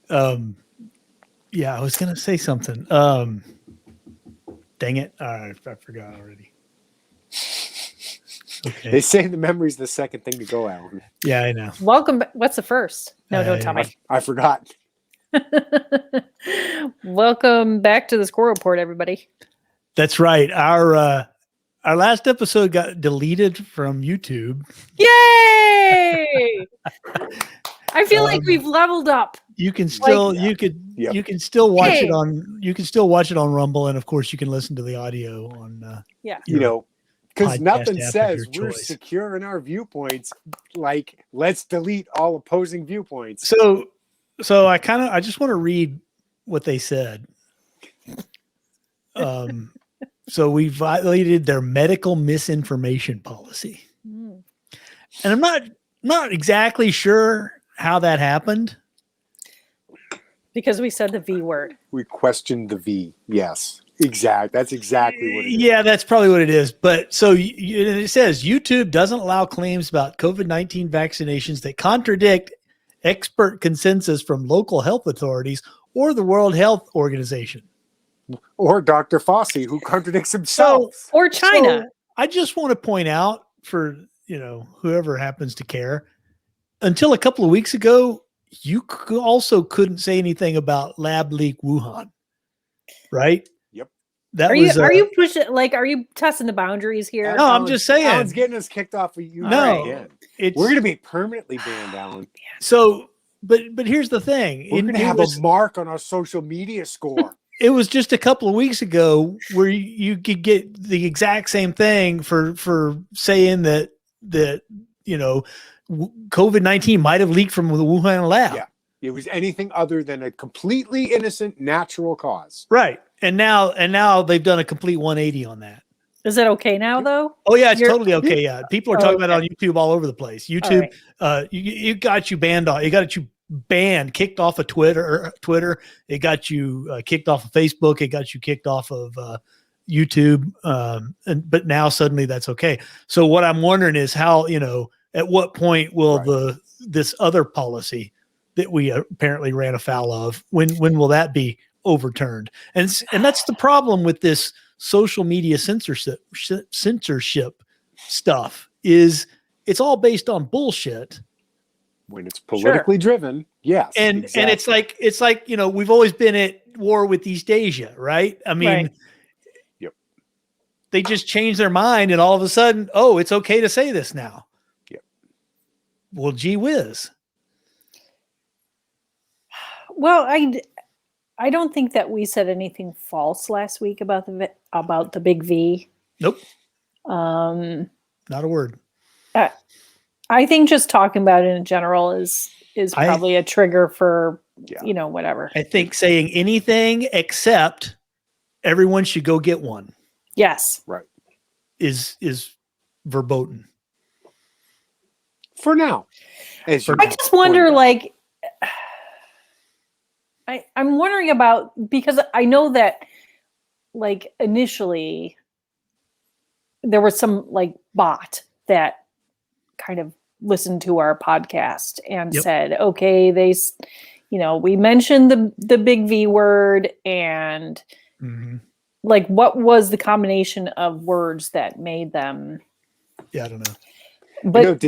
Yeah, I was gonna say something. Dang it! I forgot already. Okay. They say the memory's the second thing to go, Alan. Yeah, I know. Welcome. What's the first? No, don't tell me. I forgot. Welcome back to the Sqrpt, everybody. That's right. Our last episode got deleted from YouTube. Yay! I feel like we've leveled up. You can still Yep. you can still watch Yay. it on Rumble, and of course you can listen to the audio on You know, because podcast nothing app of says your we're choice. secure in our viewpoints. Like, let's delete all opposing viewpoints. So I just want to read what they said. So we violated their medical misinformation policy. Mm. And I'm not exactly sure how that happened. Because we said the V word. We questioned the V. Yes, that's exactly what it is. Yeah, that's probably what it is. But so it says YouTube doesn't allow claims about COVID-19 vaccinations that contradict expert consensus from local health authorities or the World Health Organization. Or Dr. Fauci, who contradicts himself. Or China. So I just want to point out for, whoever happens to care, until a couple of weeks ago, you also couldn't say anything about lab leak Wuhan, right? Yep. Are you pushing, are you testing the boundaries here? No, I'm just saying. Alan's getting us kicked off of YouTube No, again. it's, We're going to be permanently banned, Alan. So, but here's the thing. We're going to have a mark on our social media score. It was just a couple of weeks ago where you could get the exact same thing for saying that COVID-19 might have leaked from the Wuhan lab. Yeah, it was anything other than a completely innocent natural cause. Right. And now they've done a complete 180 on that. Is it okay now, though? Oh yeah, it's totally okay. Yeah, people are talking about it on YouTube all over the place. YouTube, right. It got you banned on. It got you banned, kicked off of Twitter. It got you kicked off of Facebook. It got you kicked off of YouTube. But now suddenly that's okay. So what I'm wondering is how, at what point will this other policy that we apparently ran afoul of, when will that be overturned? And that's the problem with this social media censorship stuff, is it's all based on bullshit. When it's politically driven, yes. And it's like we've always been at war with East Asia, right? I mean, Yep. They just change their mind and all of a sudden, oh, it's okay to say this now. Yep. Well, gee whiz. Well, I don't think that we said anything false last week about the big V. Nope. Not a word. I think just talking about it in general is probably a trigger for whatever. I think saying anything except everyone should go get one. Yes. Right. Is verboten. For now. I just wonder, I'm wondering about, because I know that initially there was some bot that kind of listened to our podcast and said, okay, we mentioned the big V word, and what was the combination of words that made them? Yeah, I don't know. But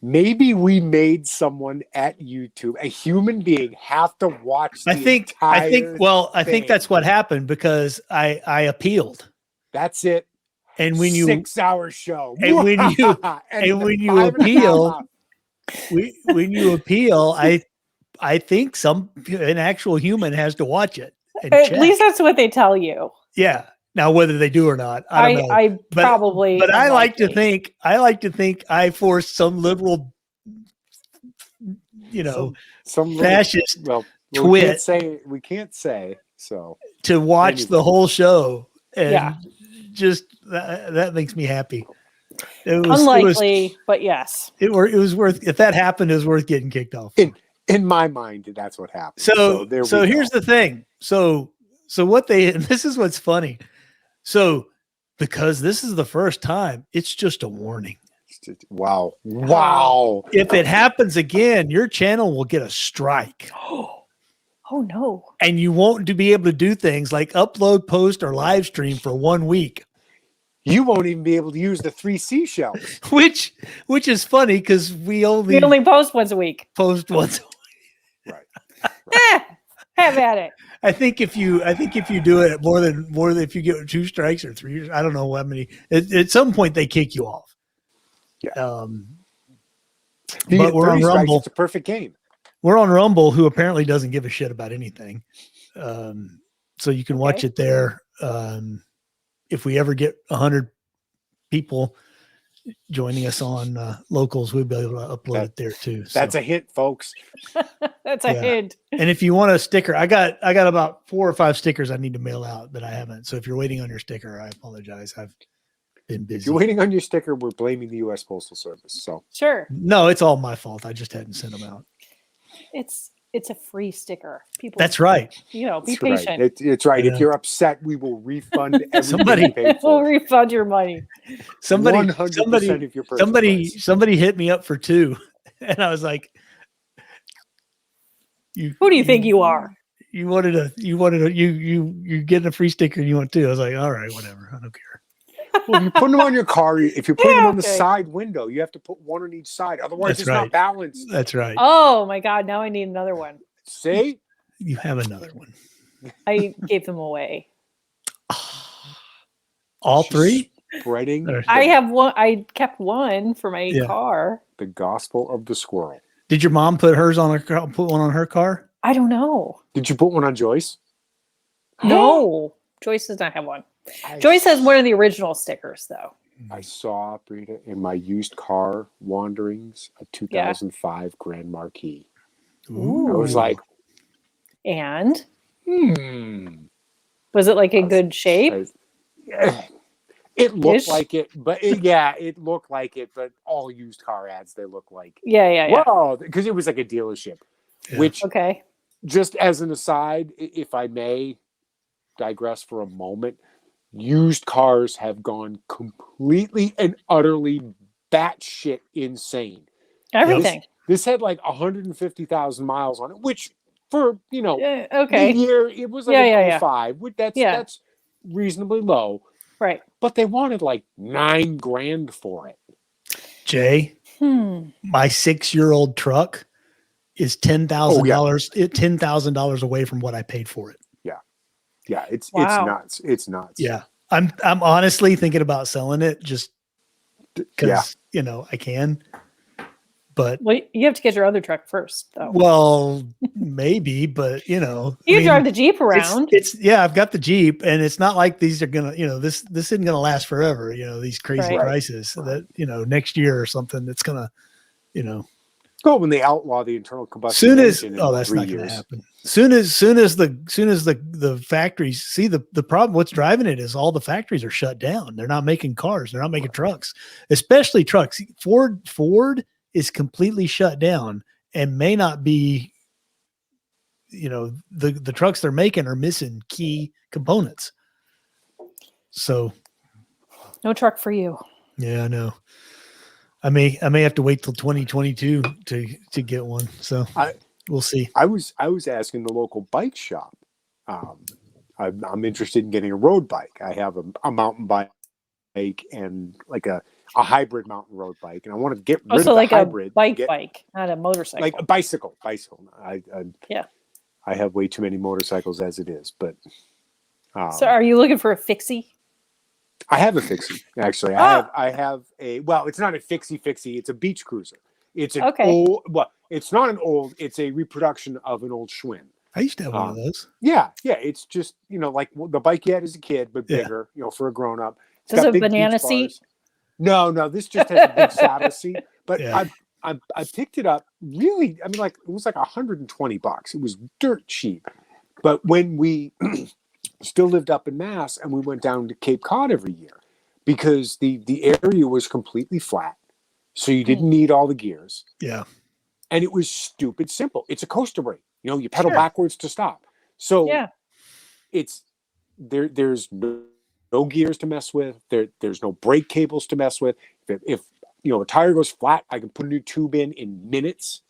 maybe we made someone at YouTube, a human being, have to watch I think that's what happened, because I appealed. That's it. And when 6-hour show, and when you appeal, I think an actual human has to watch it. At least that's what they tell you. Yeah. Now, whether they do or not, I don't know. But I like to think I forced some liberal, some fascist twit. We can't say so to watch the whole show, and just that makes me happy. It was unlikely, but yes, it was worth. If that happened, it was worth getting kicked off. In my mind, that's what happened. So here's the thing. So this is what's funny. So because this is the first time, it's just a warning. Wow. If it happens again, your channel will get a strike. Oh no. And you won't be able to do things like upload, post, or live stream for 1 week. You won't even be able to use the 3 seashells. Which is funny because we only post once a week. post once. Right. Have at it. I think if you do it more than if you get 2 strikes or 3, I don't know how many. At some point they kick you off. Yeah. But we're on Rumble. It's a perfect game. We're on Rumble, who apparently doesn't give a shit about anything. So you can watch it there. If we ever get 100 people joining us on locals, we'll be able to upload it there too. So. That's a hint, folks. That's a hint. And if you want a sticker, I got about 4 or 5 stickers I need to mail out that I haven't. So if you're waiting on your sticker, I apologize. I've been busy. If you're waiting on your sticker, we're blaming the U.S. Postal Service. So Sure. No, it's all my fault. I just hadn't sent them out. It's a free sticker. People. That's right. Be that's patient. Right. It's right. Yeah. If you're upset, we will refund everything Somebody- you paid We'll for. refund your money. 100% of your purchase price. somebody hit me up for 2, and I was like, Who do you think you are? You getting a free sticker and you want 2. I was like, all right, whatever. I don't care. Well, if you put them on your car, if you're putting them on the okay. side window, you have to put 1 on each side. Otherwise, That's it's right. not balanced. That's right. Oh my God! Now I need another one. See? You have another one. I gave them away. All She's 3? Spreading I have one. I kept one for my car. the gospel of the squirrel. Did your mom put hers on put one on her car? I don't know. Did you put one on Joyce? No, Joyce does not have one. Joyce has one of the original stickers, though. I saw, Brita, in my used car wanderings, a 2005 Grand Marquis. Ooh. I was like, And was it like in good shape? It looked Ish? like it, but it looked like it. But all used car ads, they look like Yeah. Well, because it was like a dealership. Yeah. Which, Okay. just as an aside, if I may digress for a moment, used cars have gone completely and utterly batshit insane. Everything. This had like 150,000 miles on it, which for Okay. the year it was like Yeah. 05. That's reasonably low. Right. But they wanted like $9,000 for it. Jay, my 6-year-old truck is $10,000. $10,000 away from what I paid for it. Yeah, it's Wow. nuts. It's nuts. Yeah, I'm honestly thinking about selling it just because I can. But Well, you have to get your other truck first, though. well, maybe, but you drive the Jeep around. It's I've got the Jeep, and it's not like these are gonna, this isn't gonna last forever. These crazy Right. prices that next year or something. It's gonna, Well, when they outlaw the internal combustion engine in that's 3 not going years. to happen. Soon as the factories see the problem, what's driving it is all the factories are shut down. They're not making cars. They're not making trucks, especially trucks. Ford is completely shut down and may not be. The trucks they're making are missing key components. So, No truck for you. yeah, I know. I may have to wait till 2022 to get one. So we'll see. I was asking the local bike shop. I'm interested in getting a road bike. I have a mountain bike and like a hybrid mountain road bike, and I want to get rid of the like hybrid. a bike, not a motorcycle. Like a bicycle. I have way too many motorcycles as it is, but. So are you looking for a fixie? I have a fixie, actually. I have a, well, it's not a fixie. It's a beach cruiser. It's an old, well, it's not an old, it's a reproduction of an old Schwinn. I used to have one of those. Yeah. It's just, like the bike you had as a kid, but bigger, for a grown up. Does it have a banana seat? No, this just has a big saddle seat. But Yeah. I picked it up really, it was like $120. It was dirt cheap. But when we still lived up in Mass and we went down to Cape Cod every year because the area was completely flat. So you didn't need all the gears. Yeah. And it was stupid simple. It's a coaster brake. You pedal backwards to stop. So it's there's no gears to mess with. There's no brake cables to mess with. If a tire goes flat, I can put a new tube in minutes.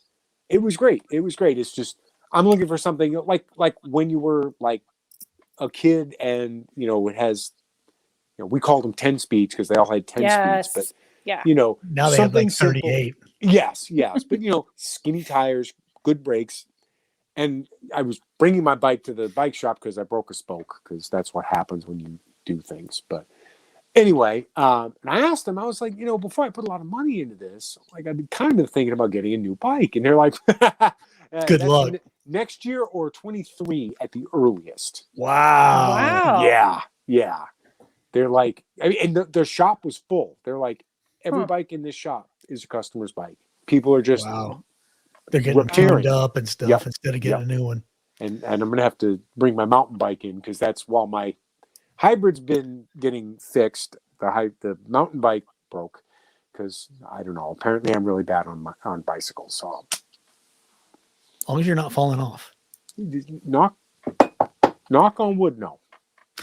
It was great. It's just I'm looking for something like when you were like a kid and, it has, we called them 10 speeds because they all had 10 speeds, but, Yeah. Now they have something like simple. 38. Yes. But, skinny tires, good brakes. And I was bringing my bike to the bike shop because I broke a spoke, because that's what happens when you do things. But anyway, and I asked them, I was like, before I put a lot of money into this, like I'd be kind of thinking about getting a new bike. And they're like, Good luck. Next year or 23 at the earliest. Wow. Yeah. They're like, and their shop was full. They're like, every bike in this shop is a customer's bike. People are just They're getting repairing tuned up and stuff instead of getting a new one. And I'm going to have to bring my mountain bike in, because that's, while my hybrid's been getting fixed, the mountain bike broke, because I don't know. Apparently, I'm really bad on bicycles. So, As long as you're not falling off. knock on wood, no.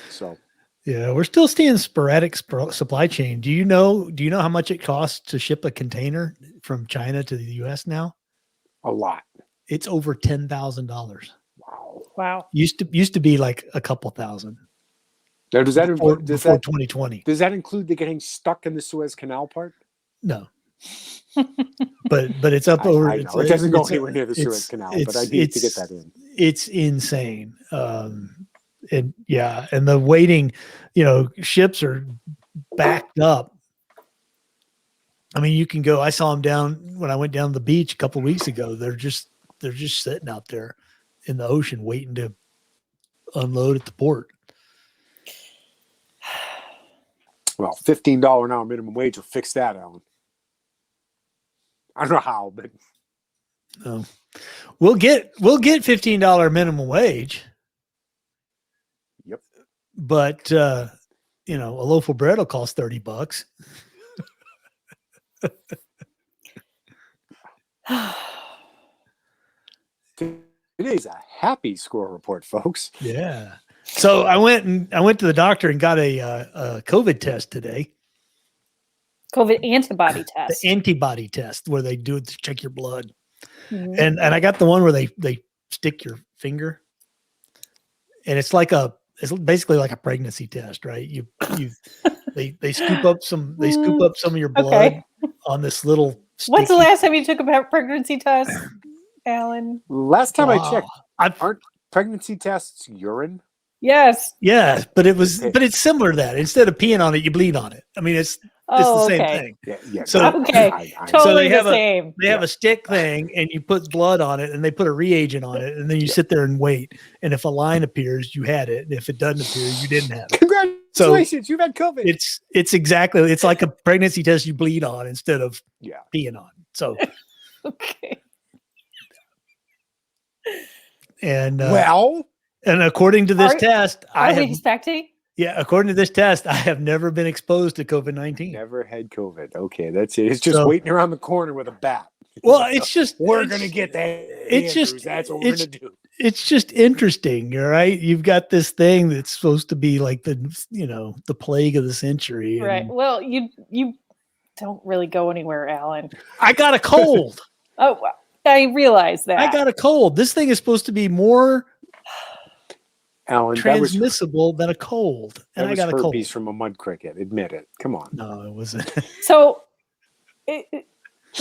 So, yeah, we're still seeing sporadic supply chain. Do you know how much it costs to ship a container from China to the U.S. now? a lot. It's over $10,000. Wow. Used to be like a couple thousand. Now, does that before include 2020? Does that include the getting stuck in the Suez Canal part? No. but it's up over. I know. It doesn't go anywhere near the Suez Canal, but I need to get that in. It's insane. And the waiting, ships are backed up. I mean, you can go. I saw them down when I went down the beach a couple of weeks ago. They're just sitting out there in the ocean waiting to unload at the port. Well, $15 an hour minimum wage will fix that, Alan. I don't know how, but we'll get $15 minimum wage. Yep. But a loaf of bread will cost $30. Today's a happy score report, folks. Yeah. So I went to the doctor and got a COVID test today. COVID antibody test. The antibody test, where they do it to check your blood. Mm-hmm. And I got the one where they stick your finger, and it's basically like a pregnancy test, right? They scoop up some of your blood on this little. When's the last time you took a pregnancy test, Alan? Last time I checked, aren't pregnancy tests urine? Yes. Yeah, but it's similar to that. Instead of peeing on it, you bleed on it. I mean, it's the same thing. Yeah. So Totally the same. They have a stick thing, and you put blood on it, and they put a reagent on it, and then you sit there and wait. And if a line appears, you had it. And if it doesn't appear, you didn't have it. Congratulations, you've had COVID. It's like a pregnancy test you bleed on instead of peeing on. So okay. And according to this test, are we expecting? Yeah, according to this test, I have never been exposed to COVID-19. Never had COVID. Okay, that's it. It's just waiting around the corner with a bat. Well, it's just we're gonna get that. That's what we're gonna do. It's just interesting, right? You've got this thing that's supposed to be like the plague of the century. Right. Well, you don't really go anywhere, Alan. I got a cold. Oh, I realize that. I got a cold. This thing is supposed to be more Alan, transmissible than a cold. And I got a cold. Herpes from a mud cricket. Admit it. Come on. No, it wasn't. So,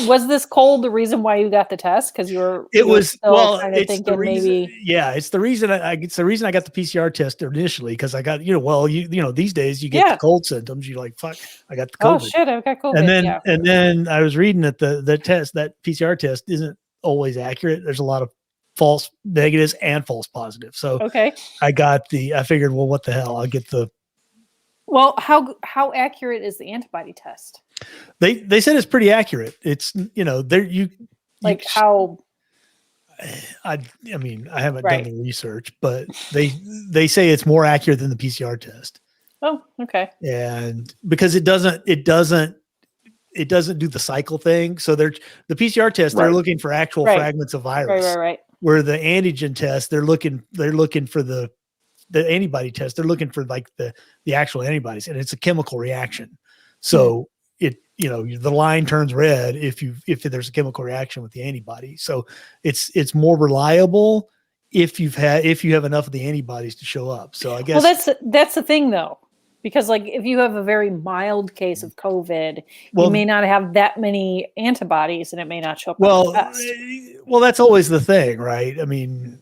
was this cold the reason why you got the test? Because you were it's the reason. Yeah, it's the reason. It's the reason I got the PCR test initially, because I got these days you get the cold symptoms. You're like, fuck, I got the COVID. Oh shit, I've got COVID. And then I was reading that the test, that PCR test, isn't always accurate. There's a lot of false negatives and false positives. So I figured, well, what the hell? I'll get the. Well, how accurate is the antibody test? They said it's pretty accurate. It's how. I mean, I haven't done the research, but they say it's more accurate than the PCR test. Oh, okay. And because it doesn't do the cycle thing. So the PCR test, they're looking for actual fragments of virus. Right. Where the antigen test, they're looking for the antibody test. They're looking for like the actual antibodies, and it's a chemical reaction. So the line turns red if there's a chemical reaction with the antibody. So it's more reliable if you have enough of the antibodies to show up. So I guess that's the thing though, because like if you have a very mild case of COVID, you may not have that many antibodies, and it may not show up on the test. Well, that's always the thing, right? I mean,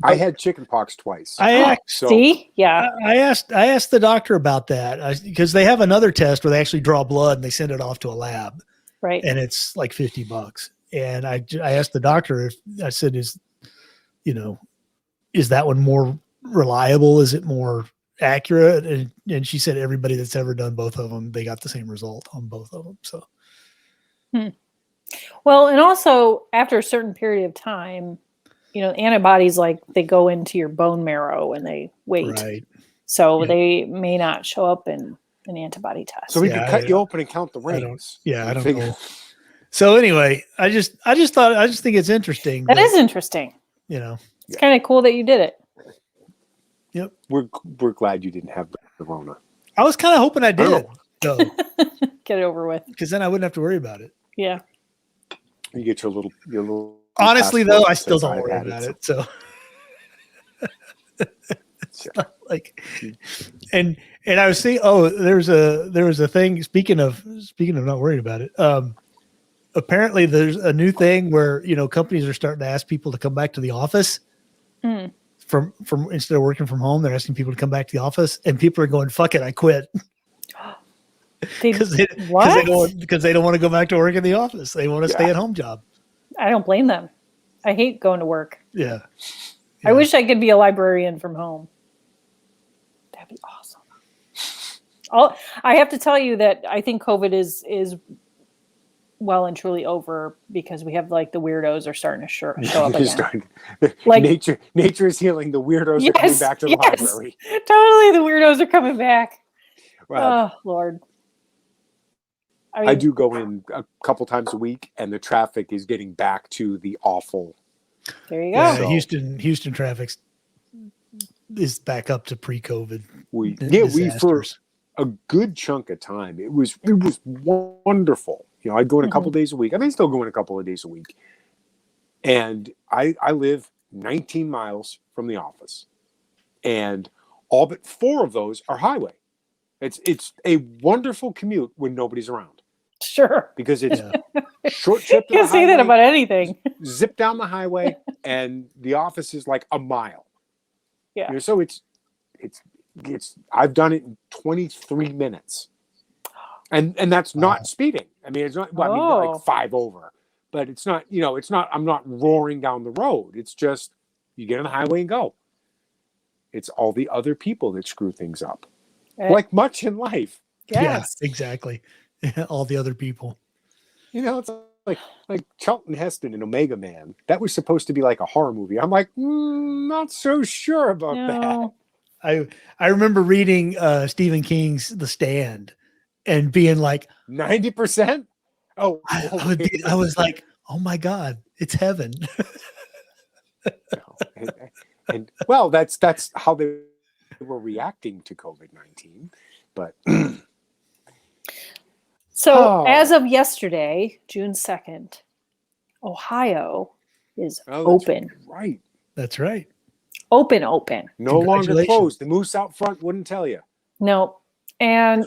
I had chickenpox twice. I asked the doctor about that because they have another test where they actually draw blood and they send it off to a lab, right? And it's like $50. And I asked the doctor I said, is that one more reliable? Is it more accurate? And she said everybody that's ever done both of them, they got the same result on both of them. So, well, and also after a certain period of time, antibodies, like they go into your bone marrow and they wait. Right. So they may not show up in an antibody test. So we could cut you open and count the rings. I don't know. So anyway, I just think it's interesting. That is interesting. It's kind of cool that you did it. Yep. We're glad you didn't have the Rona. I was kind of hoping I did. So get it over with. Because then I wouldn't have to worry about it. Yeah. You get your little. Honestly, though, I still don't worry about it. So, it's not like, and I was seeing. Oh, there was a thing. Speaking of not worrying about it. Apparently, there's a new thing where companies are starting to ask people to come back to the office. From instead of working from home, they're asking people to come back to the office, and people are going, "Fuck it, I quit." Because they don't want to go back to work in the office. They want a stay-at-home job. I don't blame them. I hate going to work. Yeah. I wish I could be a librarian from home. That'd be awesome. I have to tell you that I think COVID is well and truly over because we have like the weirdos are starting to show up again. Like nature is healing. The weirdos are coming back to the library. Totally, the weirdos are coming back. Well, oh Lord. I do go in a couple times a week, and the traffic is getting back to the awful. There you go. Yeah, so, Houston traffic is back up to pre-COVID. We for a good chunk of time, it was wonderful. I'd go in a couple days a week. I may still go in a couple of days a week, and I live 19 miles from the office, and all but 4 of those are highway. It's a wonderful commute when nobody's around. Sure. Because it's short trip to you can say that about anything. Zip down the highway, and the office is like a mile. Yeah. So it's I've done it in 23 minutes. And that's not speeding. I mean, it's not like 5 over. But it's not, I'm not roaring down the road. It's just you get on the highway and go. It's all the other people that screw things up. Like much in life. Yes, exactly. All the other people. It's like Charlton Heston in Omega Man. That was supposed to be like a horror movie. I'm like, not so sure about that. I remember reading Stephen King's The Stand and being like 90%. Oh, I was like, oh my God, it's heaven. and well, that's how they were reacting to COVID-19, but. So as of yesterday, June 2nd, Ohio is open. Right. That's right. Open. No longer closed. The moose out front wouldn't tell you. No. And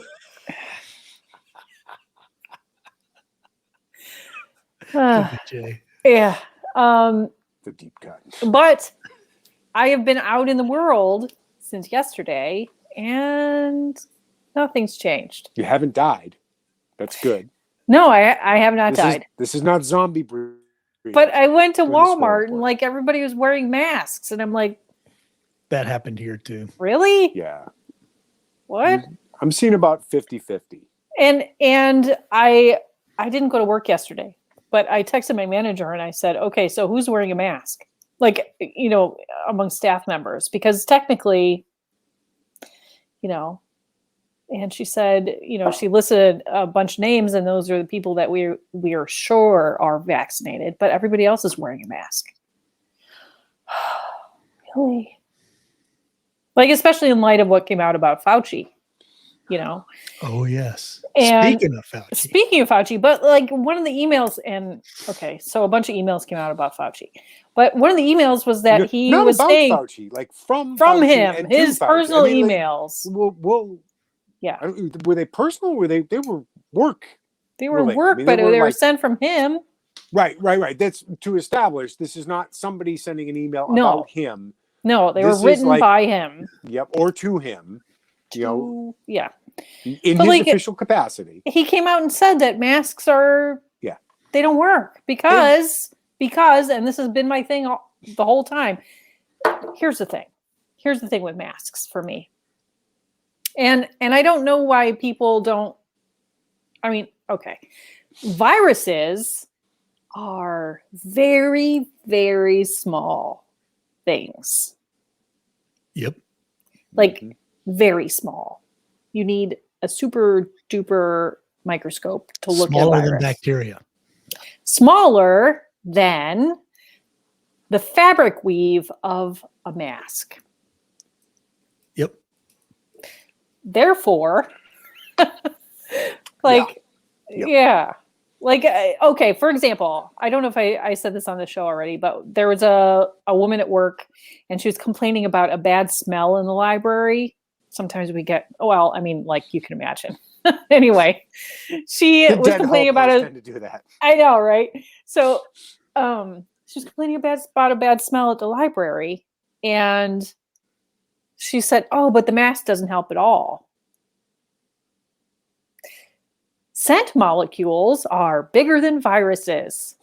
yeah. The deep cut. But I have been out in the world since yesterday and nothing's changed. You haven't died. That's good. No, I have not died. This is not zombie breed. But I went to Walmart and like everybody was wearing masks, and I'm like, that happened here too. Really? Yeah. What? I'm seeing about 50-50. And I didn't go to work yesterday, but I texted my manager and I said, okay, so who's wearing a mask? Like, among staff members, because technically, and she said, she listed a bunch of names, and those are the people that we are sure are vaccinated, but everybody else is wearing a mask. Really? Like, especially in light of what came out about Fauci. you know. Oh yes. And Speaking of Fauci, but like one of the emails, and okay, so a bunch of emails came out about Fauci, but one of the emails was that he not was about saying Fauci, like from Fauci him, and his personal emails. Yeah. Were they personal? Or they were work? They were work, but they were sent from him. Right. That's to establish this is not somebody sending an email about him. No, they were written by him. Yep, or to him. Yeah. In his official capacity. He came out and said that masks they don't work because, and this has been my thing the whole time. Here's the thing with masks for me. And I don't know why people don't, I mean, okay. Viruses are very, very small things. Yep. Like very small. You need a super duper microscope to look at a virus. Smaller than bacteria. Smaller than the fabric weave of a mask. Yep. Therefore, Like, okay, for example, I don't know if I said this on the show already, but there was a woman at work and she was complaining about a bad smell in the library. Sometimes we get, well, I mean, like you can imagine. Anyway, she was complaining about it. To do that. I know, right? So she was complaining about a bad smell at the library. And she said, oh, but the mask doesn't help at all. Scent molecules are bigger than viruses.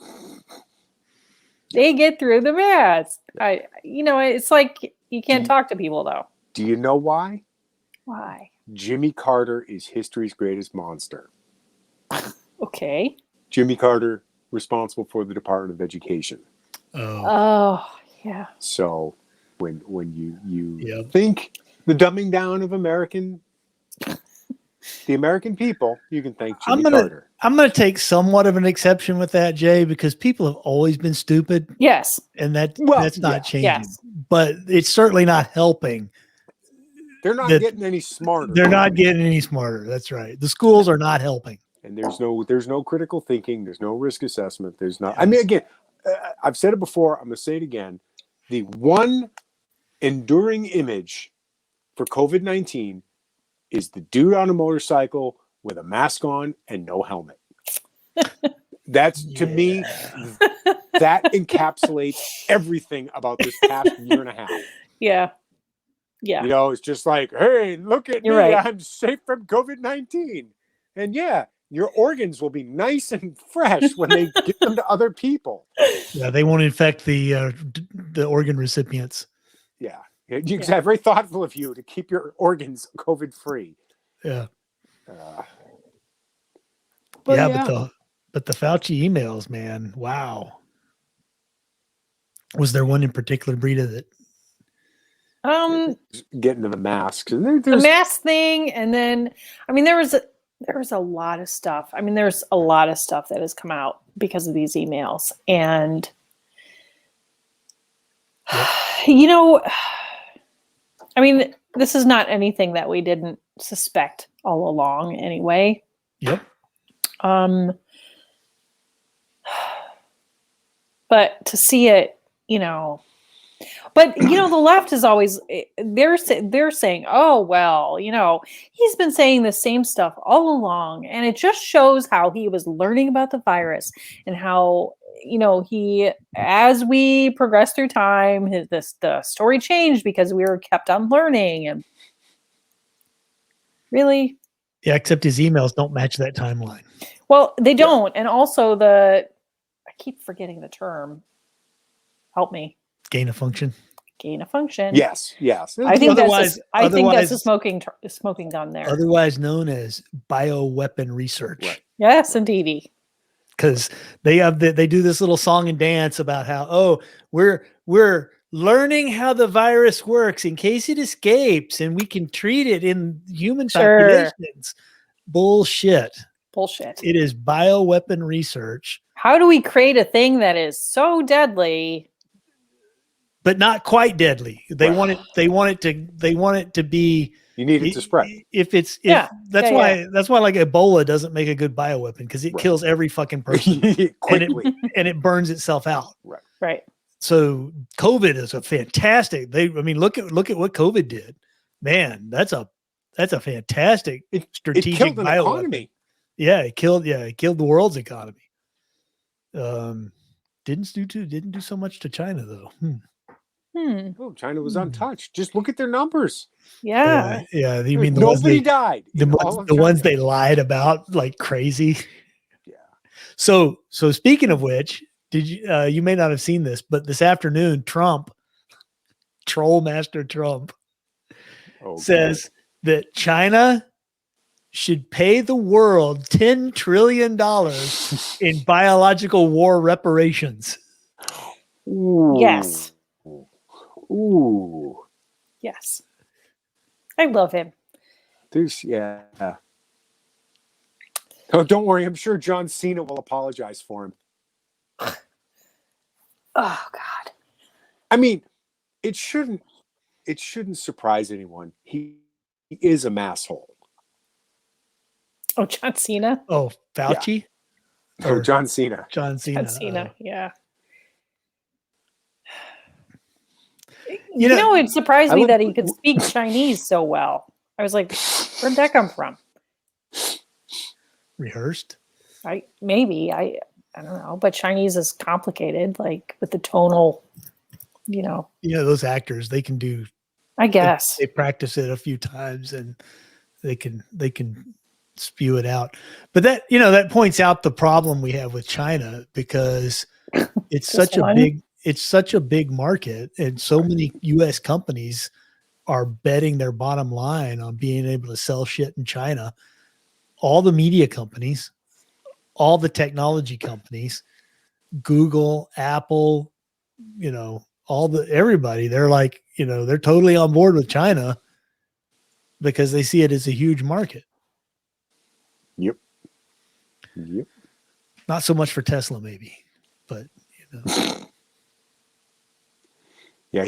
They get through the mask. It's like you can't talk to people though. Do you know why? Why? Jimmy Carter is history's greatest monster. Okay. Jimmy Carter, responsible for the Department of Education. Oh yeah. So when you think the dumbing down of the American people, you can thank Jimmy Carter. I'm going to take somewhat of an exception with that, Jay, because people have always been stupid. Yes. And that's not changing. Yes. But it's certainly not helping. They're not getting any smarter. They're not getting any smarter. That's right. The schools are not helping. And there's no critical thinking. There's no risk assessment. There's not. I mean, again, I've said it before. I'm going to say it again. The one enduring image for COVID-19 is the dude on a motorcycle with a mask on and no helmet. That's to me, that encapsulates everything about this past year and a half. Yeah. Yeah. It's just like, hey, look at me. Right. I'm safe from COVID-19. And your organs will be nice and fresh when they give them to other people. Yeah, they won't infect the organ recipients. Yeah. It's very thoughtful of you to keep your organs COVID-free. Yeah. But the Fauci emails, man, wow. Was there one in particular, Brita, that? Getting to the masks. The mask thing, and then, I mean, there was a lot of stuff. I mean, there's a lot of stuff that has come out because of these emails. And, I mean, this is not anything that we didn't suspect all along anyway. Yep. But to see it, but the left is always, they're saying, oh, well, he's been saying the same stuff all along. And it just shows how he was learning about the virus and how, he, as we progress through time, the story changed because we were kept on learning. And really? Yeah, except his emails don't match that timeline. Well, they don't. And also I keep forgetting the term. Help me. Gain of function. Yes. I think that's a smoking gun there. Otherwise known as bioweapon research. Right. Yes, indeedy. Because they do this little song and dance about how we're learning how the virus works in case it escapes and we can treat it in human populations. Bullshit. It is bioweapon research. How do we create a thing that is so deadly, but not quite deadly? They want it to be You need it to spread. That's Yeah, why like Ebola doesn't make a good bioweapon, because it kills every fucking person Quickly. and it burns itself out. Right. So COVID is a fantastic. Look at what COVID did. Man, that's a fantastic strategic it killed an bioweapon. economy. Yeah, it killed the world's economy. Didn't do so much to China though. Oh, China was untouched. Just look at their numbers. Yeah. Yeah. You mean nobody died? The ones they lied about like crazy. Yeah. So speaking of which, did you you may not have seen this, but this afternoon, Trollmaster Trump says that China should pay the world $10 trillion in biological war reparations. Ooh. Yes. Ooh. Yes. I love him. Yeah. Oh, don't worry. I'm sure John Cena will apologize for him. Oh God. I mean, it shouldn't surprise anyone. He is a masshole. Oh, John Cena. Oh, Fauci. Yeah. Or John Cena. John Cena. John Cena. Yeah. You know, it surprised me that he could speak Chinese so well. I was like, where'd that come from? Rehearsed? I don't know, but Chinese is complicated, like with the tonal, those actors, they can do, I guess they practice it a few times and they can spew it out. But that points out the problem we have with China, because it's such a big market, and so many US companies are betting their bottom line on being able to sell shit in China. All the media companies, all the technology companies, Google, Apple, everybody, they're like, they're totally on board with China because they see it as a huge market. Yep. Not so much for Tesla, maybe, but Yeah,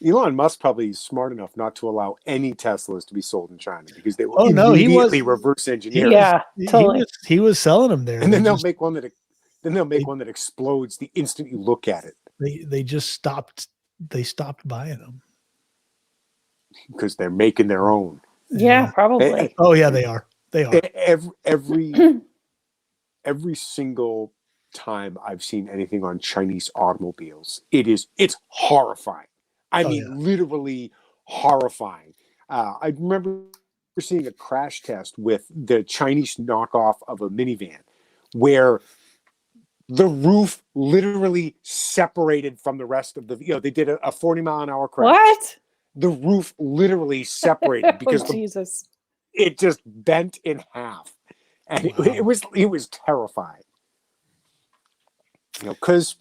Elon Musk probably is smart enough not to allow any Teslas to be sold in China, because they will immediately reverse engineer. Yeah, totally. He was selling them there, and then they'll make one that explodes the instant you look at it. They just stopped. They stopped buying them because they're making their own. Yeah, probably. They are. They are. Every single time I've seen anything on Chinese automobiles, it's horrifying. I mean, literally horrifying. I remember seeing a crash test with the Chinese knockoff of a minivan where the roof literally separated from the rest of the, they did a 40-mile-an-hour crash. What? The roof literally separated because Jesus. It just bent in half. And it was terrifying. Because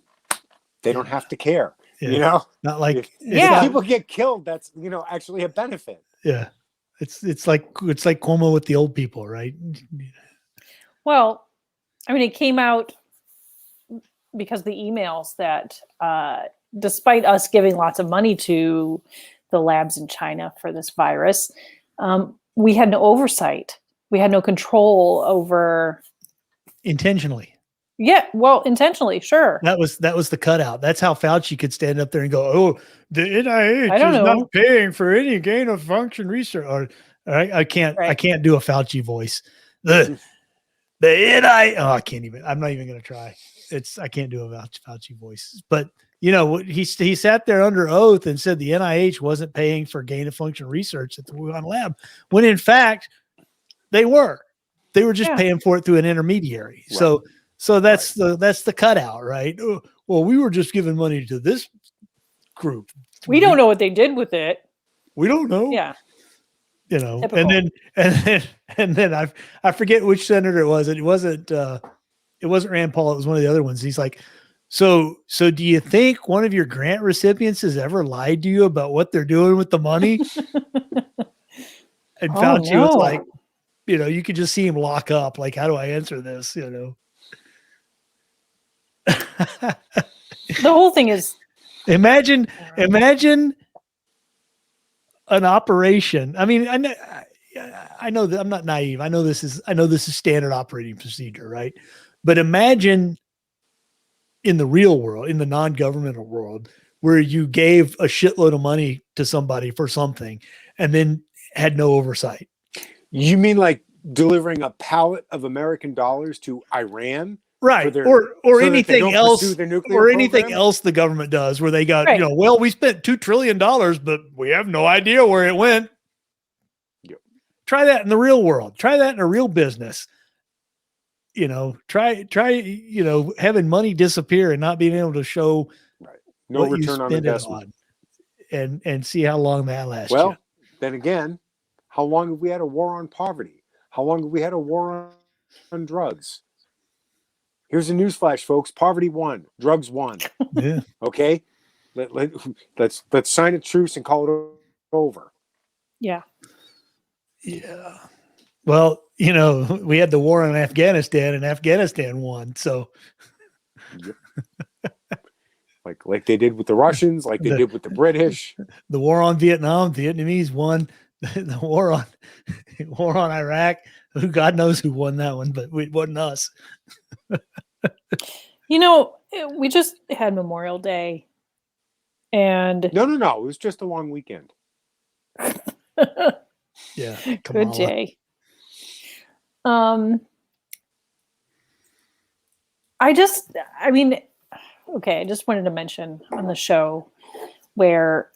they don't have to care. Not like if people get killed, that's actually a benefit. Yeah. It's like Cuomo with the old people, right? Well, I mean, it came out because the emails that despite us giving lots of money to the labs in China for this virus, we had no oversight. We had no control over. Intentionally. Yeah, well, intentionally, sure. That was the cutout. That's how Fauci could stand up there and go, "Oh, the NIH is not paying for any gain of function research." Or I can't do a Fauci voice. The NIH. Oh, I can't even. I'm not even going to try. I can't do a Fauci voice. But he sat there under oath and said the NIH wasn't paying for gain of function research at the Wuhan lab, when in fact they were. They were just paying for it through an intermediary. Right. So that's the cutout, right? Oh, well, we were just giving money to this group. We don't know what they did with it. We don't know. Yeah. Typical. and then I forget which senator it was. It wasn't Rand Paul. It was one of the other ones. He's like, so do you think one of your grant recipients has ever lied to you about what they're doing with the money? And Fauci was like, you could just see him lock up. Like, how do I answer this? The whole thing is imagine an operation. I mean, I know that I'm not naive. I know this is standard operating procedure, right? But imagine in the real world, in the non-governmental world, where you gave a shitload of money to somebody for something and then had no oversight. You mean like delivering a pallet of American dollars to Iran? Right. Their, Or so anything else, or anything else the government does where they got, Right. well, we spent $2 trillion, but we have no idea where it went. Yep. Try that in the real world. Try that in a real business. Try, having money disappear and not being able to show no what return you on spend investment. it on and see how long that lasts. Well, then again, how long have we had a war on poverty? How long have we had a war on drugs? Here's a newsflash, folks. Poverty won. Drugs won. Yeah. Okay? Let's sign a truce and call it over. Yeah. Yeah. Well, we had the war in Afghanistan and Afghanistan won. So Yep. like they did with the Russians, like they did with the British. The war on Vietnam, Vietnamese won. The war on Iraq, who God knows who won that one, but it wasn't us. We just had Memorial Day, and No. It was just a long weekend. Yeah. good day. I just wanted to mention on the show where,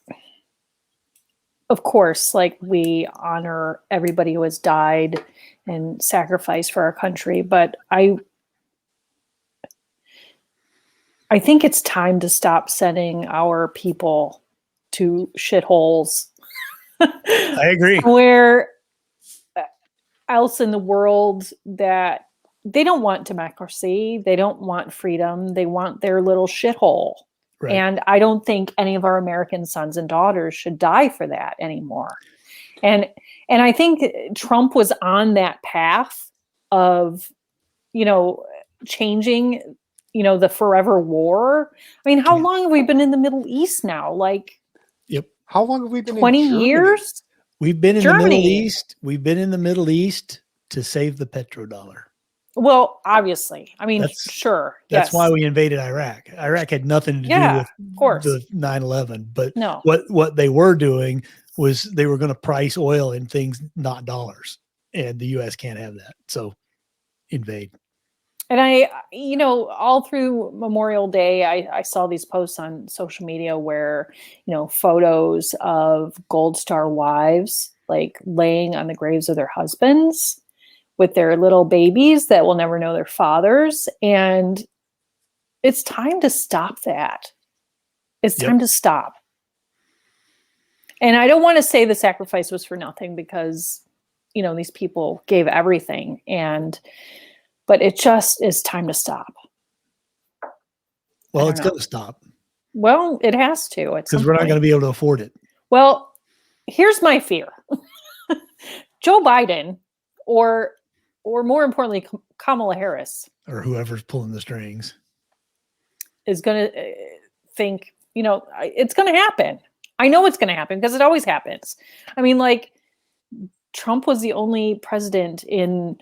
of course, like, we honor everybody who has died and sacrificed for our country, but I think it's time to stop sending our people to shitholes. I agree. Where else in the world that they don't want democracy, they don't want freedom, they want their little shithole. Right. And I don't think any of our American sons and daughters should die for that anymore. And I think Trump was on that path of, changing, the forever war. I mean, how long have we been in the Middle East now? Like, yep. How long have we been 20 in Germany? years? We've been in the Middle East. We've been in the Middle East to save the petrodollar. Well, obviously. I mean, sure. That's why we invaded Iraq. Iraq had nothing to do with of course. the 9/11. But no. what they were doing was they were going to price oil in things, not dollars. And the U.S. can't have that. So invade. And I, all through Memorial Day, I saw these posts on social media where, photos of Gold Star wives, like, laying on the graves of their husbands with their little babies that will never know their fathers. And it's time to stop that. It's time to stop. And I don't want to say the sacrifice was for nothing, because, these people gave everything. But it just is time to stop. Well, it's going to stop. Well, it has to. Because we're not going to be able to afford it. Well, here's my fear. Joe Biden, or more importantly, Kamala Harris, or whoever's pulling the strings, is going to think, it's going to happen. I know it's going to happen because it always happens. I mean, like, Trump was the only president in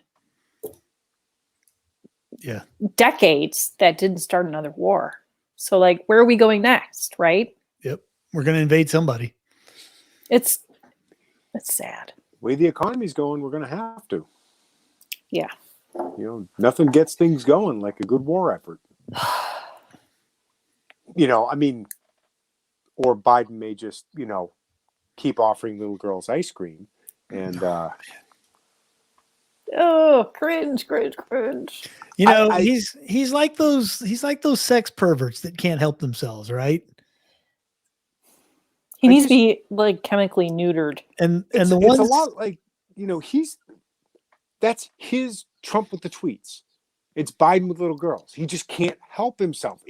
decades that didn't start another war. So, like, where are we going next? Right? Yep. We're going to invade somebody. It's sad. The way the economy's going, we're going to have to. Yeah. Nothing gets things going like a good war effort. I mean, or Biden may just, keep offering little girls ice cream and, oh, cringe. He's like those sex perverts that can't help themselves, right? He needs to be, like, chemically neutered. And it's the ones, a lot like, that's his Trump with the tweets. It's Biden with little girls. He just can't help himself.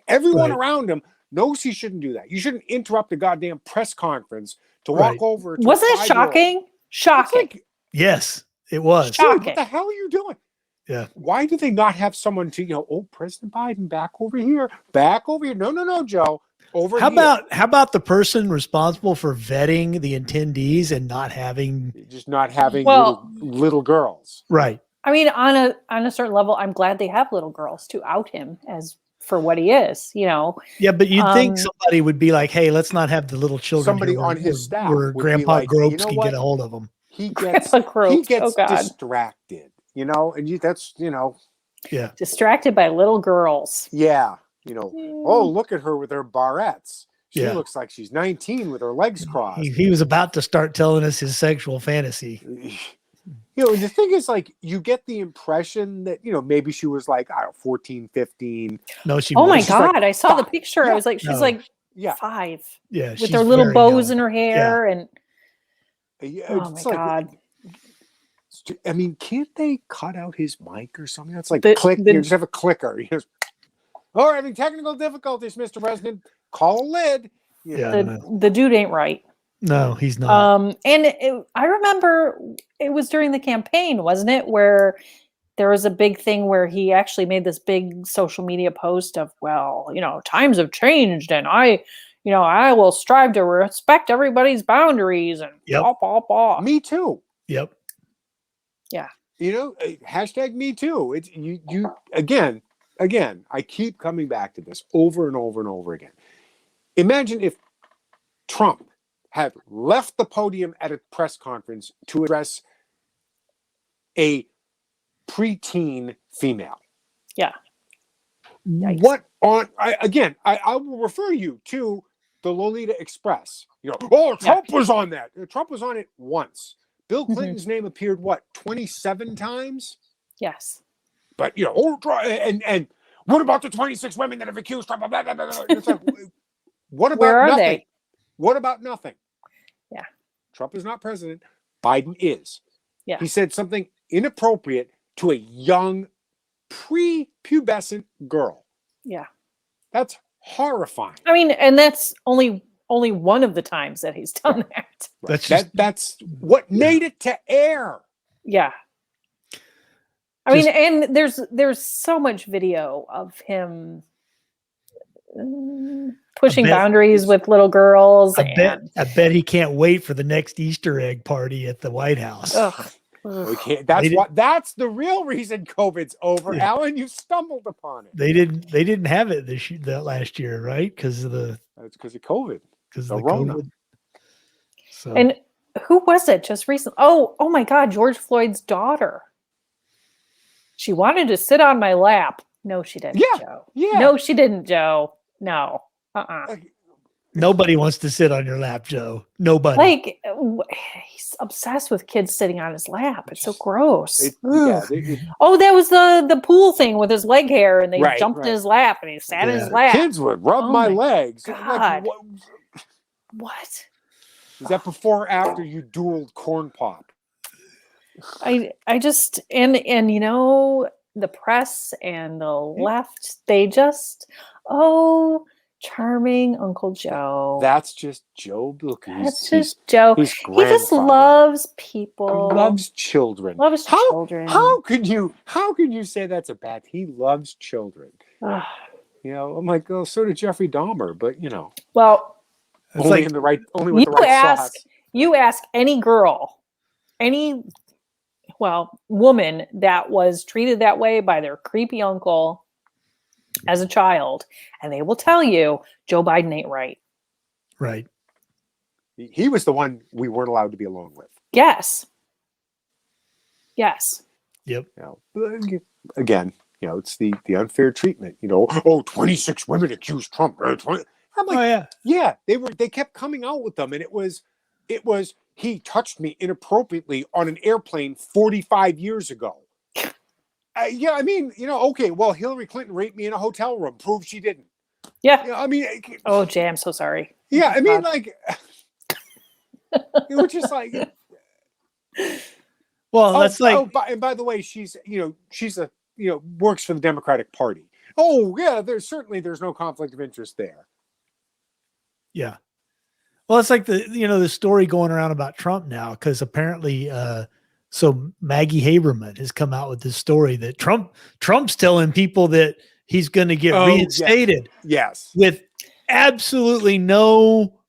Everyone around him knows he shouldn't do that. You shouldn't interrupt a goddamn press conference to walk over. To Wasn't it shocking? Shocking. Yes, it was. Shocking. Dude, what the hell are you doing? Yeah. Why do they not have someone to, President Biden, back over here. No, Joe. Over How here. about the person responsible for vetting the attendees and not having Just not having Well- little girls? right? I mean, on a certain level, I'm glad they have little girls to out him as for what he is. You know, Yeah, but you'd think Um, somebody would be like, "Hey, let's not have the little children Somebody here on his staff where would be Grandpa like, Gropes you know can what? get a hold of them." He gets Grandpa Gropes, oh God. distracted, you know, and that's, you know, Yeah, distracted by little girls. yeah, you know, oh, look at her with her barrettes. She Yeah. looks like she's 19 with her legs crossed. he was about to start telling us his sexual fantasy. You know, and the thing is, like, you get the impression that, you know, maybe she was like, I don't know, 14, 15. No, she. Oh my wasn't. She's like God! I saw the 5. picture. Yeah. I was like, she's No. like Yeah. 5 Yeah, with she's her little very bows young. in her hair, and Yeah, oh my God, I mean, can't they cut out his mic or something? That's like The- click. the- You just have a clicker. You just, oh, we're having technical difficulties, Mr. President. Call a lid. You Yeah. know. the dude ain't right. No, he's not. And I remember it was during the campaign, wasn't it, where there was a big thing where he actually made this big social media post of, well, you know, times have changed, and I will strive to respect everybody's boundaries, and Yep. blah, blah, blah. Me too. Yep. You know, hashtag me too. It's you again. I keep coming back to this over and over and over again. Imagine if Trump had left the podium at a press conference to address a preteen female. Yeah. Yikes. What on? I will refer you to the Lolita Express. You know, oh, Trump was on that. Trump was on it once. Bill Clinton's name appeared 27 times. Yes. But you know, and what about the 26 women that have accused Trump? Blah, blah, blah, blah. It's like, what about Where are nothing? they? What about nothing? Yeah. Trump is not president. Biden is. Yeah. He said something inappropriate to a young, prepubescent girl. Yeah. That's horrifying. I mean, and that's only one of the times that he's done that. Right. That's what made it to air. Yeah. I mean, and there's so much video of him pushing boundaries with little girls. I bet he can't wait for the next Easter egg party at the White House. We can't. That's the real reason COVID's over. Yeah. Alan, you stumbled upon it. They didn't have it that last year, right? Because of the It's because of COVID. because The of the Rona. COVID. So And who was it just recently? Oh my God, George Floyd's daughter. She wanted to sit on my lap. No, she didn't, Yeah, Joe. yeah. No, she didn't, Joe. No. nobody wants to sit on your lap, Joe. Nobody. Like, he's obsessed with kids sitting on his lap. It's so gross. Oh, that was the pool thing with his leg hair, and they jumped in his lap, and he sat in his lap. Kids would rub my legs. God. Like, What? is that before or after you dueled corn pop? I just and you know, the press and the left, they just charming Uncle Joe. That's just Joe. Look, That's just Joe. He's He just grandfather. loves people. Loves children. Loves children. How could you say that's a bad? He loves children. Ugh. You know, I'm like, oh, so did Jeffrey Dahmer, but you know, Well, It's only like- in the right, only with the right sauce. you ask any girl, woman that was treated that way by their creepy uncle as a child, and they will tell you Joe Biden ain't right. right. He was the one we weren't allowed to be alone with. Yes. Yes. Yep. You know, again, you know, it's the unfair treatment. You know, 26 women accused Trump. I'm like, Oh yeah. yeah, they kept coming out with them, and it was he touched me inappropriately on an airplane 45 years ago. Yeah, I mean, you know, okay, well, Hillary Clinton raped me in a hotel room. Prove she didn't. Yeah. You know, I mean, Oh, Jay, I'm so sorry. yeah, I mean, God. like, it was just like, Well, that's like and by the way, she's a works for the Democratic Party. Oh yeah, there's no conflict of interest there. yeah. Well, it's like the story going around about Trump now, because apparently so Maggie Haberman has come out with this story that Trump's telling people that he's going to get reinstated Yes. with absolutely no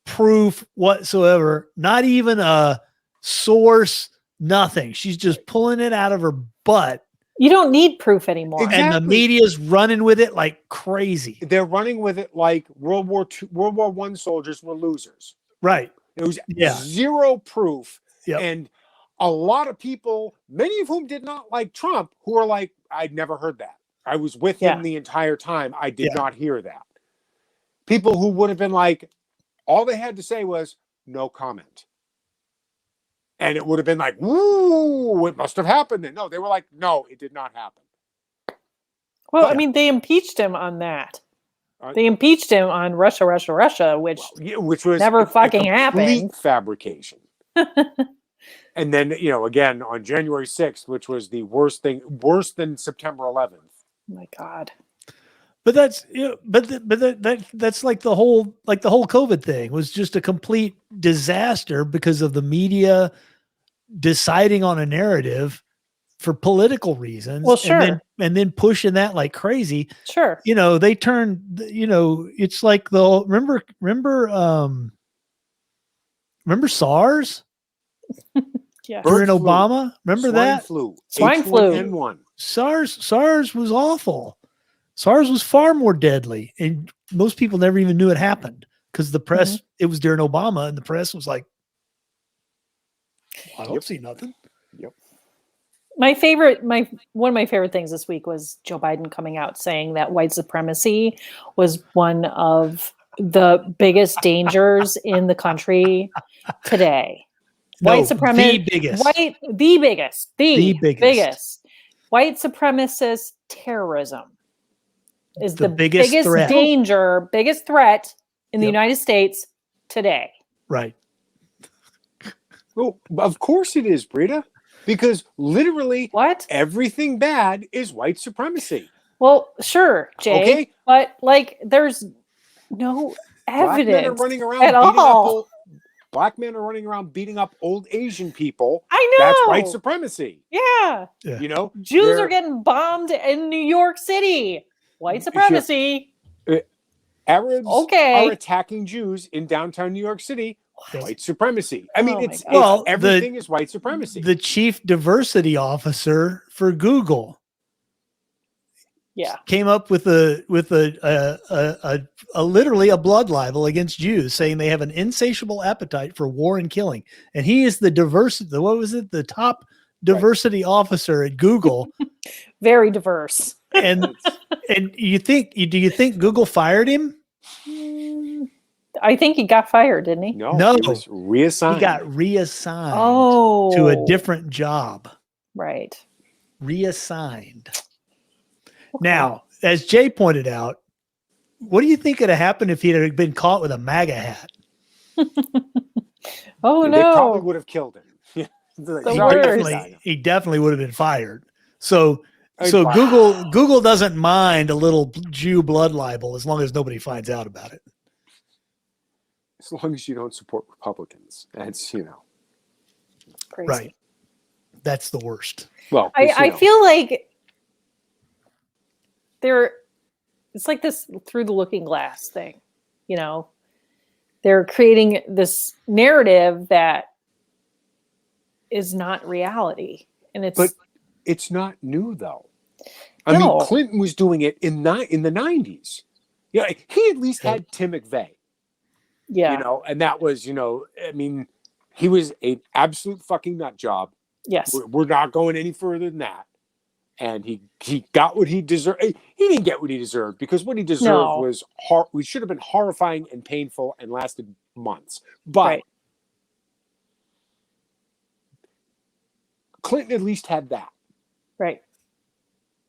proof whatsoever, not even a source, nothing. She's just pulling it out of her butt. You don't need proof anymore. Exactly. And the media's running with it like crazy. They're running with it like World War I soldiers were losers. Right. It was Yeah. zero proof. Yep. And a lot of people, many of whom did not like Trump, who are like, I'd never heard that. I was with him the entire time. I did not hear that. People who would have been like, all they had to say was no comment. And it would have been like, woo, it must have happened. And no, they were like, no, it did not happen. Well, I mean, they impeached him on that. They impeached him on Russia, which was never fucking happened. Fabrication. And then, again, on January 6th, which was the worst thing, worse than September 11th. Oh my God. But that's that's like the whole COVID thing was just a complete disaster because of the media deciding on a narrative for political reasons. Well, sure. And then pushing that like crazy. Sure. They turned, it's like remember SARS? Yeah. During Obama? Remember that? Swine flu. H1N1. SARS was awful. SARS was far more deadly. And most people never even knew it happened because the press, it was during Obama and the press was like, I don't see nothing. Yep. One of my favorite things this week was Joe Biden coming out saying that white supremacy was one of the biggest dangers in the country today. White supremacy, the biggest. White supremacist terrorism is the biggest threat. danger, biggest threat in the United States today. Right. Well, of course it is, Brita, because literally everything bad is white supremacy. Well, sure, Jay, okay? But there's no evidence Black men are running around at all. Black men are running around beating up old Asian people. I know. That's white supremacy. Yeah. Jews are getting bombed in New York City. White supremacy. Arabs are attacking Jews in downtown New York City. White supremacy. I mean, everything is white supremacy. The chief diversity officer for Google came up with a literally a blood libel against Jews, saying they have an insatiable appetite for war and killing. And he is the the top diversity officer at Google. Very diverse. And do you think Google fired him? I think he got fired, didn't he? No, he was reassigned. He got reassigned to a different job. Right. Reassigned. Okay. Now, as Jay pointed out, what do you think would have happened if he had been caught with a MAGA hat? Oh, they probably would have killed him. He definitely would have been fired. So Google doesn't mind a little Jew blood libel as long as nobody finds out about it. As long as you don't support Republicans. That's, Crazy. Right. That's the worst. Well, I feel like it's like this through the looking glass thing. They're creating this narrative that is not reality. But it's not new though. I mean, Clinton was doing it in the 90s. Yeah, he at least had Tim McVeigh. Yeah. And that was, I mean, he was an absolute fucking nut job. Yes. We're not going any further than that. And he got what he deserved. He didn't get what he deserved because what he deserved was we should have been horrifying and painful and lasted months. But Clinton at least had that. Right.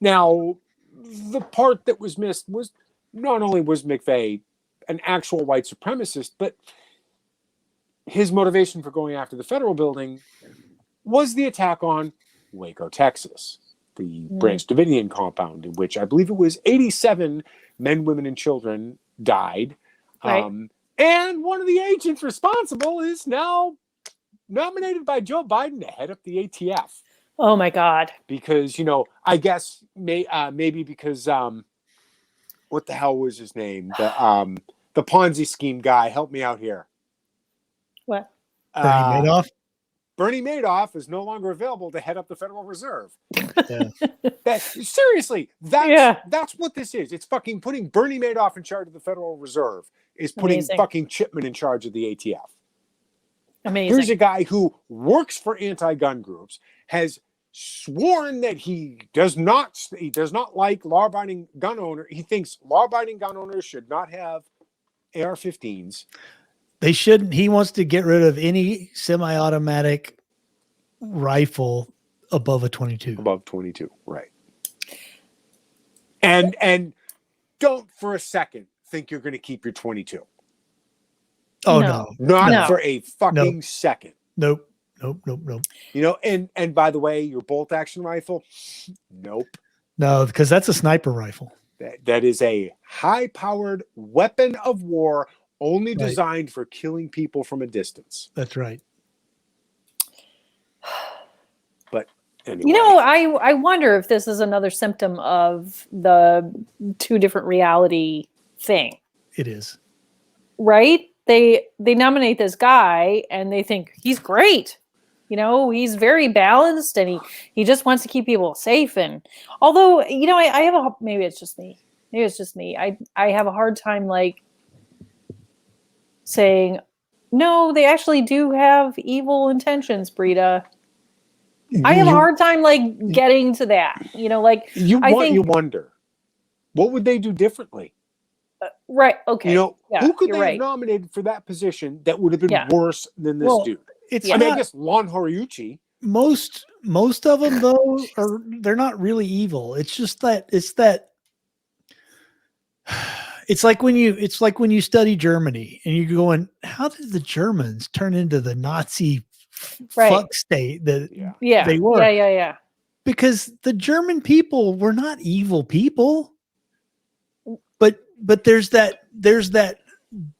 Now, the part that was missed was not only was McVeigh an actual white supremacist, but his motivation for going after the federal building was the attack on Waco, Texas, the Branch Davidian compound, in which I believe it was 87 men, women, and children died. Right. And one of the agents responsible is now nominated by Joe Biden to head up the ATF. Oh my God. Because, I guess maybe because what the hell was his name? The Ponzi scheme guy. Help me out here. What? Bernie Madoff. Bernie Madoff is no longer available to head up the Federal Reserve. Yeah. Seriously, that's what this is. It's fucking putting Bernie Madoff in charge of the Federal Reserve. Is putting Amazing. fucking Chipman in charge of the ATF. Amazing. Here's a guy who works for anti-gun groups, has sworn that he does not like law-abiding gun owners. He thinks law-abiding gun owners should not have AR-15s. They shouldn't. He wants to get rid of any semi-automatic rifle above a 22. Above 22, right. And don't for a second think you're going to keep your 22. Oh, No. Not for a fucking second. Nope. You know, and by the way, your bolt action rifle, nope. No, because that's a sniper rifle. That is a high-powered weapon of war only Right. designed for killing people from a distance. That's right. But anyway. You know, I wonder if this is another symptom of the two different reality thing, It is. right? They nominate this guy and they think he's great. You know, he's very balanced and he just wants to keep people safe. And although, you know, I have maybe it's just me. Maybe it's just me. I have a hard time like saying, no, they actually do have evil intentions, Brita. I have a hard time like getting to that. You know, like you think- wonder what would they do differently? right. Okay. You know, yeah, who could you're they right. have nominated for that position that would have been Yeah. worse than this dude? It's I mean, I not, guess Lon Horiuchi. most of them though they're not really evil. It's just that it's like when you study Germany and you're going, how did the Germans turn into the Nazi Right. fuck state that Yeah. they were? Yeah. Because the German people were not evil people. But there's that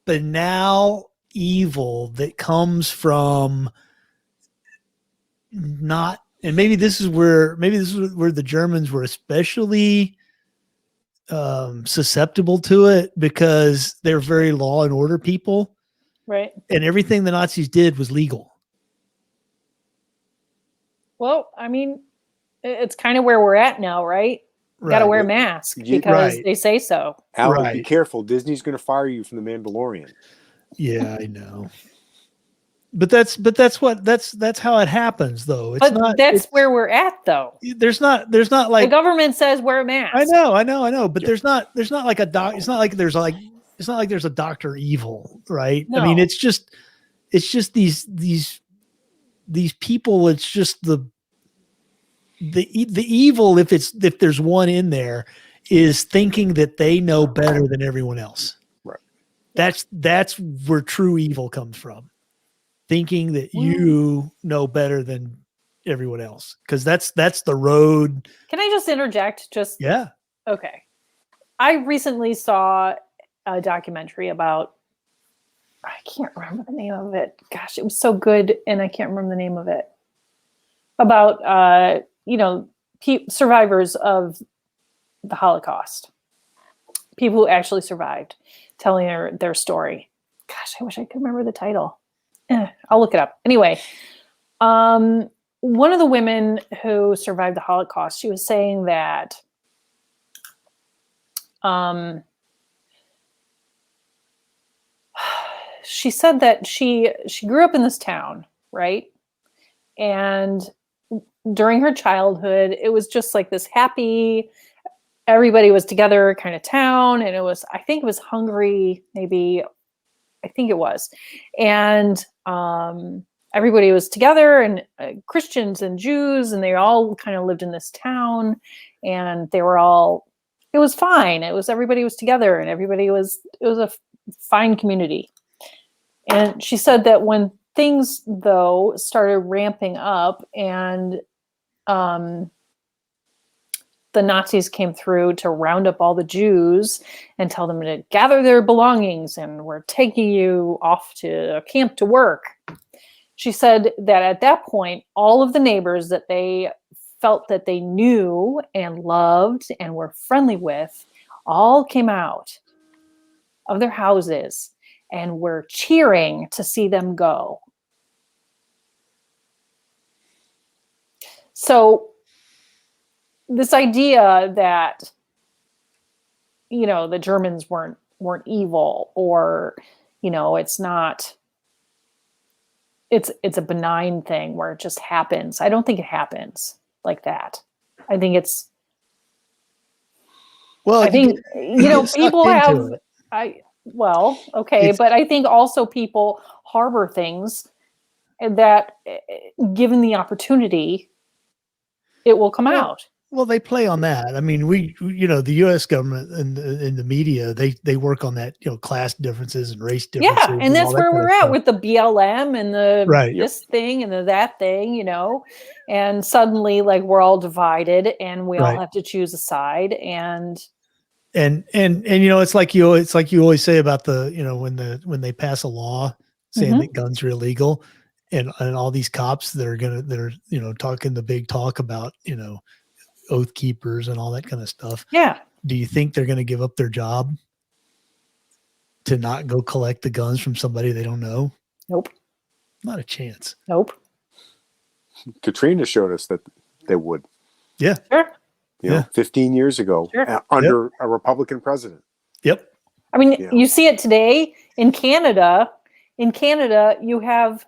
banal evil that comes from not, and maybe this is where the Germans were especially susceptible to it, because they're very law and order people, Right. and everything the Nazis did was legal. Well, I mean, it's kind of where we're at now, right? Got to wear a mask because they say so. Alan, be Right. careful. Disney's going to fire you from The Mandalorian. Yeah, I know. But that's how it happens, though. It's But not. that's where we're at, though. There's not The like, government says wear a mask. I know. But there's not like a doc. It's not like there's a Dr. Evil, right? I mean, No. it's just these people. It's just the evil. If there's one in there, is thinking that they know better than everyone else. Right. That's where true evil comes from. Thinking that you know better than everyone else, because that's the road. Can I just interject? Yeah. Okay. I recently saw a documentary about, I can't remember the name of it. Gosh, it was so good, and I can't remember the name of it. About, survivors of the Holocaust. People who actually survived, telling their story. Gosh, I wish I could remember the title. I'll look it up. Anyway, one of the women who survived the Holocaust, she was saying that she said that she grew up in this town, right? And during her childhood, it was just like this happy, everybody was together kind of town. And I think it was Hungary, maybe, I think it was. And everybody was together, and Christians and Jews, and they all kind of lived in this town, and it was fine. Everybody was together, and it was a fine community. And she said that when things, though, started ramping up, and the Nazis came through to round up all the Jews and tell them to gather their belongings, and we're taking you off to a camp to work. She said that at that point, all of the neighbors that they felt that they knew and loved and were friendly with all came out of their houses and were cheering to see them go. So this idea that, you know, the Germans weren't evil, or, you know, it's a benign thing where it just happens. I don't think it happens like that. I think it's, Well, I think, you know, people have, okay, but I think also people harbor things that, given the opportunity, it will come out. Well, they play on that. I mean, you know, the U.S. government and the media, they work on that, you know, class differences and race differences. Yeah, and that's where we're at with the BLM and the right. this thing and the that thing, you know, and suddenly like we're all divided and we all have to choose a side, and you know, it's like you always say about the, you know, when they pass a law saying that guns are illegal, and all these cops that are you know, talking the big talk about, you know, oath keepers and all that kind of stuff. Yeah. Do you think they're going to give up their job to not go collect the guns from somebody they don't know? Nope. Not a chance. Nope. Katrina showed us that they would. Yeah. Sure. You know, 15 years ago, under a Republican president. Yep. I mean, you see it today in Canada. In Canada, you have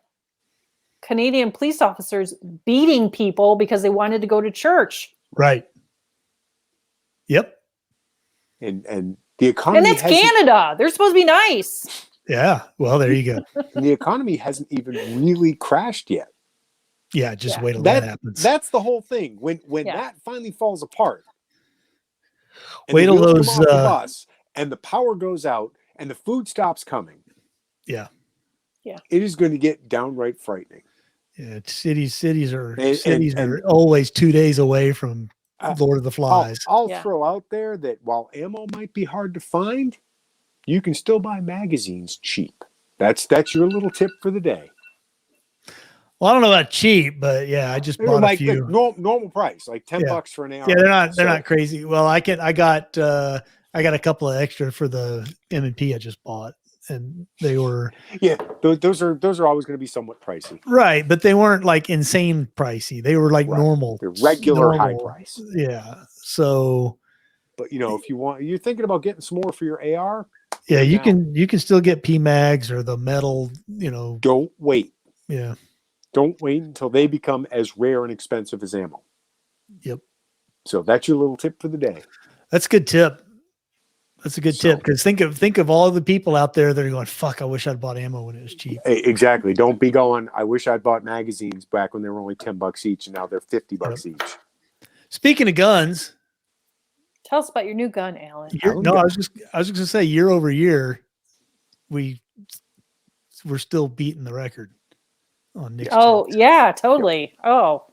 Canadian police officers beating people because they wanted to go to church. Right. Yep. And the economy. And that's Canada. They're supposed to be nice. Yeah. Well, there you go. And the economy hasn't even really crashed yet. Yeah. Just wait till that happens. That's the whole thing. When that finally falls apart. Wait till those come off the bus and the power goes out and the food stops coming. Yeah. Yeah. It is going to get downright frightening. Yeah. Cities are always 2 days away from Lord of the Flies. I'll throw out there that while ammo might be hard to find, you can still buy magazines cheap. That's your little tip for the day. Well, I don't know about cheap, but yeah, I just bought a few. Like normal price, like $10 for an AR. Yeah, they're not crazy. Well, I got a couple of extra for the M&P I just bought, and they were those are always going to be somewhat pricey. Right, but they weren't like insane pricey. They were like normal. They're regular high price. Yeah. So, but you know, if you're thinking about getting some more for your AR, yeah, you can still get PMags or the metal, you know. Don't wait. Yeah. Don't wait until they become as rare and expensive as ammo. Yep. So that's your little tip for the day. That's a good tip. That's a good tip, because think of all the people out there that are going, fuck, I wish I'd bought ammo when it was cheap. Exactly. Don't be going, I wish I'd bought magazines back when they were only $10 each and now they're $50 each. Speaking of guns. Tell us about your new gun, Alan. I was just going to say, year over year, we're still beating the record on Nick's chest. Yeah, totally. Yep. Oh.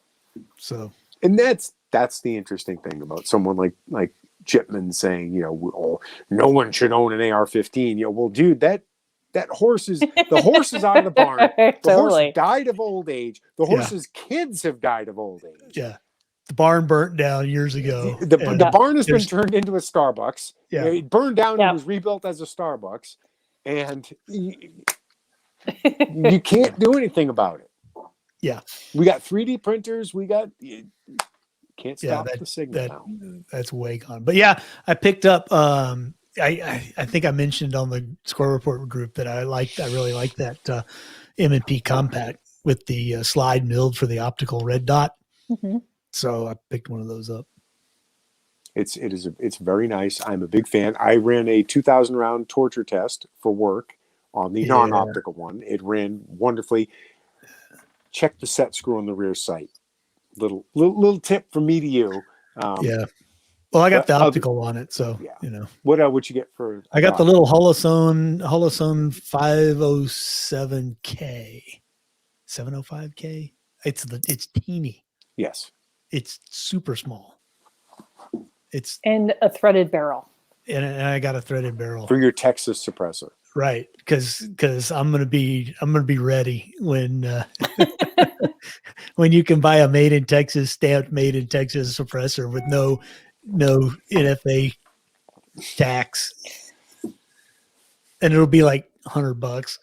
So. And that's the interesting thing about someone like Chipman saying, you know, no one should own an AR-15. You know, well, dude, the horse is out of the barn. The totally. Horse died of old age. The horse's kids have died of old age. Yeah. The barn burnt down years ago. The barn has been turned into a Starbucks. Yeah. It burned down and was rebuilt as a Starbucks. And you can't do anything about it. Yeah. We got 3D printers. Can't stop the signal now. That's way gone. But yeah, I picked up I think I mentioned on the Sqrpt group that I really like that M&P compact with the slide milled for the optical red dot. Mm-hmm. So I picked one of those up. It's very nice. I'm a big fan. I ran a 2,000 round torture test for work on the non-optical one. It ran wonderfully. Check the set screw on the rear sight. Little tip from me to you. Yeah. Well, I got the optical on it, so you know. What you get for? I got the little Holosun 507K, 705K. It's teeny. Yes. It's super small. And a threaded barrel. And I got a threaded barrel for your Texas suppressor. Right, because I'm gonna be ready when when you can buy a made in Texas stamped made in Texas suppressor with no NFA tax, and it'll be like $100.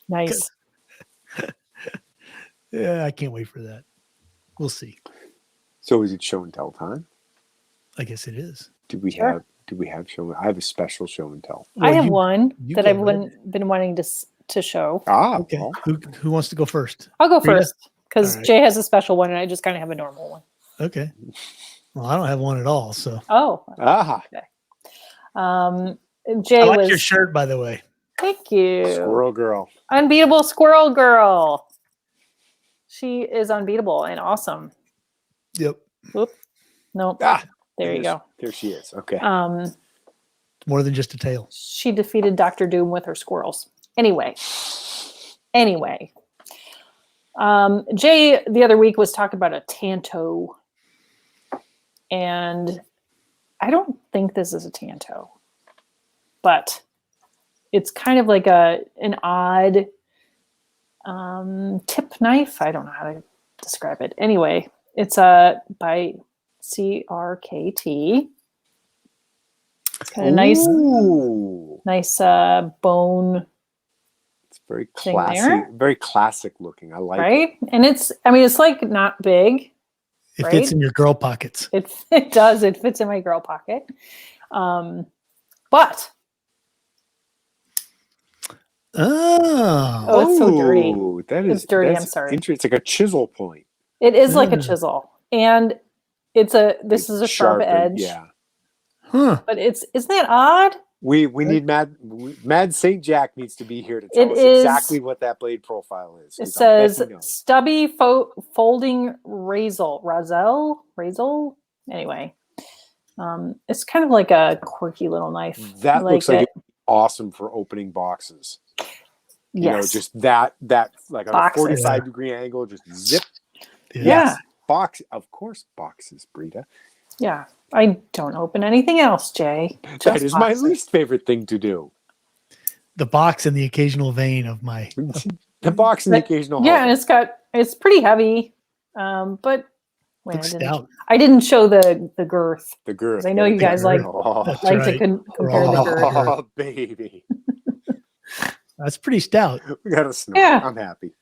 Nice. Yeah, I can't wait for that. We'll see. So is it show and tell time? I guess it is. Do we Sure. have show? I have a special show and tell. I have you- one you that go, I've Red. been wanting to show. Okay. Well, Who wants to go first? I'll go Rita? first because All right. Jay has a special one and I just kind of have a normal one. Okay. Well, I don't have one at all, so Oh, aha, Jay I like was. your shirt, by the way. Thank you. squirrel girl. Unbeatable Squirrel Girl. She is unbeatable and awesome. Yep. Whoop. Nope. Ah, There you go. There she is. Okay. More than just a tail. She defeated Dr. Doom with her squirrels. Anyway. Jay the other week was talking about a Tanto. And I don't think this is a Tanto. But it's kind of like an odd tip knife. I don't know how to describe it. Anyway, it's by Sqrpt. It's kind of nice bone, It's very thing classy, there. very classic looking. I like it. right? And it's like not big. It Right? fits in your girl pockets. It does. It fits in my girl pocket. But Oh. it's so dirty. Ooh, that is It's dirty, that's I'm sorry. It's like a chisel point. It is like a Mm. chisel. And this It's is a sharp sharpened, edge. Yeah. Huh. But isn't that odd? We need Mad Saint Jack needs to be here to tell It us is- exactly what that blade profile is. It 'cause I bet says he knows. stubby folding razel. Anyway, it's kind of like a quirky little knife. That I looks like like it. it's awesome for opening boxes. You know, Yes. just that like on Boxes. a 45-degree angle, just zip. Yeah. Yeah. Of course, boxes, Brita. Yeah. I don't open anything else, Jay. That Just is my boxes. least favorite thing to do. The box and the occasional vein of my. The box and the But- occasional Yeah, hole. and it's pretty heavy. But wait, Looks stout. I didn't show the girth. The girth. 'Cause I know you guys like- Oh, That's Like right. to compare the girth. oh, baby. That's pretty stout. We got a snort. Yeah. I'm happy.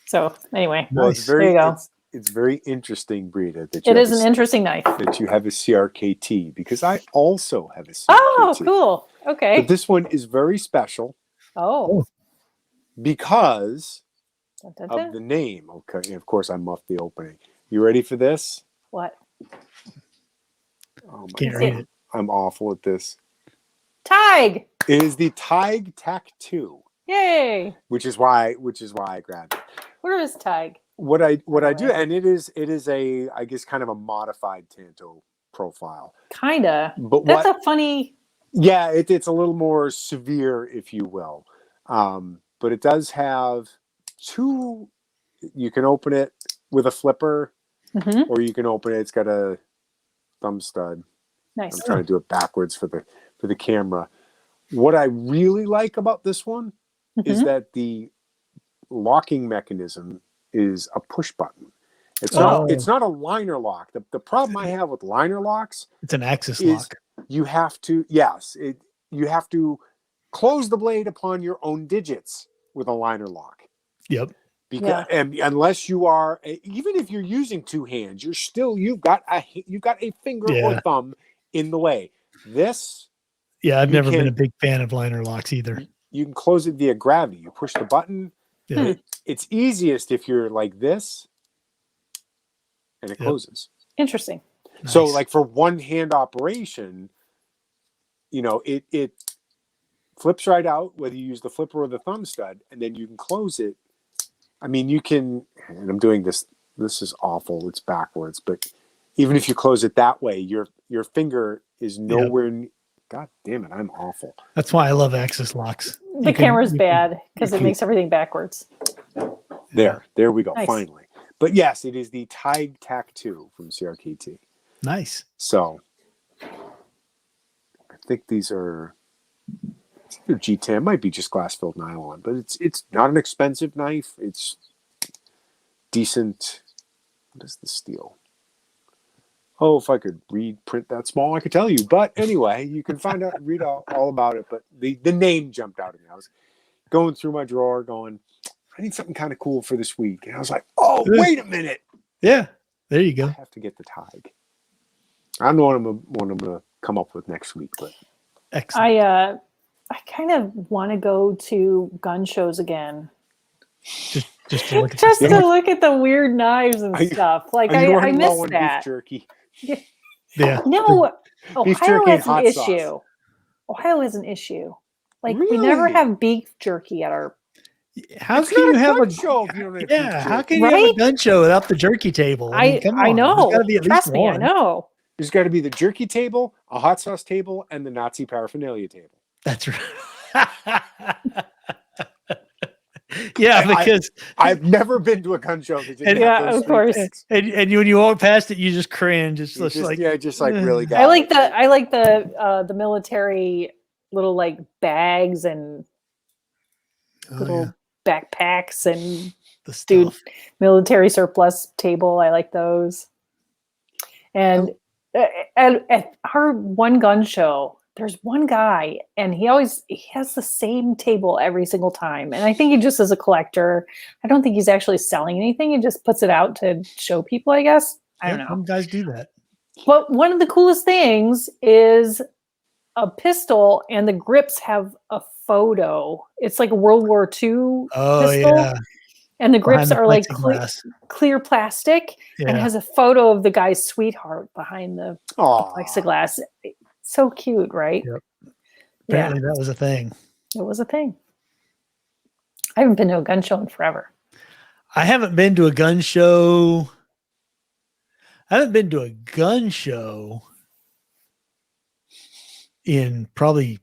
So anyway, Well, Nice. there you go. It's very interesting, Brita, that you It have is an interesting knife. that you have a CRKT because I also have a CRKT. Oh, cool. Okay. But this one is very special Oh. because Dun, dun, of dun. the name. Okay, and of course I muffed the opening. You ready for this? What? Oh my Can't God. read it. I'm awful at this. Tig. It is the Tig Tac 2, Yay. which is why I grabbed it. Where is Tig? What I do, Right. and it is a, I guess, kind of a modified Tanto profile. Kinda. But That's what? a funny. Yeah, it's a little more severe, if you will. But it does have two. You can open it with a flipper, Mhm. or you can open it. It's got a thumb stud. Nice. I'm trying to do it backwards for the camera. What I really like about this one is Mhm. that the locking mechanism is a push button. It's Oh. not a liner lock. The problem I have with liner locks, It's an axis is lock. you have to you have to close the blade upon your own digits with a liner lock. Yep. Because and unless you are, even if you're using two hands, you've got a finger or Yeah. thumb in the way. This, Yeah, I've You never been can- a big fan of liner locks either. you can close it via gravity. You push the button. Yeah. It's easiest if you're like this, and it Yep. closes. Interesting. So, Nice. like for one hand operation, it flips right out, whether you use the flipper or the thumb stud, and then you can close it. I mean, you can, and I'm doing this. This is awful. It's backwards, but even if you close it that way, your finger is nowhere. God damn it, I'm awful. That's why I love axis locks. The You can- camera's you can- bad because you it can- makes everything backwards. There we go. Nice. Finally, but yes, it is the Tig Tac 2 from CRKT. Nice. So I think these are it's either G10, it might be just glass filled nylon, but it's not an expensive knife. It's decent. What is the steel? Oh, if I could print that small, I could tell you. But anyway, you can read all about it. But the name jumped out at me. I was going through my drawer going, I need something kind of cool for this week. And I was like, oh, wait a minute. Yeah, there you I go. have to get the tag. I don't know what I'm going to come up with next week. But Excellent. I kind of want to go to gun shows again. Just to look at Just the to look at the weird knives and stuff. Like I miss that. Beef jerky. Yeah. No, Beef Ohio jerky and has an hot issue. sauce. Ohio is an issue. Like Really? we never have beef jerky at our. How It's can you not have gun a show if you don't have yeah? beef How jerky. can you have a Right? gun show without the jerky table? I come on. know. There's got to be at Trust least me, one. I know. There's got to be the jerky table, a hot sauce table, and the Nazi paraphernalia table. That's right. Yeah, because I've never been to a gun show that didn't Yeah, have those of three course. things. and when you walk past it, you just cringe. It's You just like really got I like it. the military little like bags and little backpacks and the stuff. military surplus table. I like those. And at our one gun show, there's one guy and he has the same table every single time. And I think he just is a collector. I don't think he's actually selling anything. He just puts it out to show people, I guess. I don't know. Some guys do that. But one of the coolest things is a pistol and the grips have a photo. It's like a World War II pistol. Yeah. And the grips are like plexiglass. clear plastic and has a photo of the guy's sweetheart behind the plexiglass. So cute, right? Yep. Apparently that was a thing. It was a thing. I haven't been to a gun show in forever. I haven't been to a gun show. I haven't been to a gun show in probably,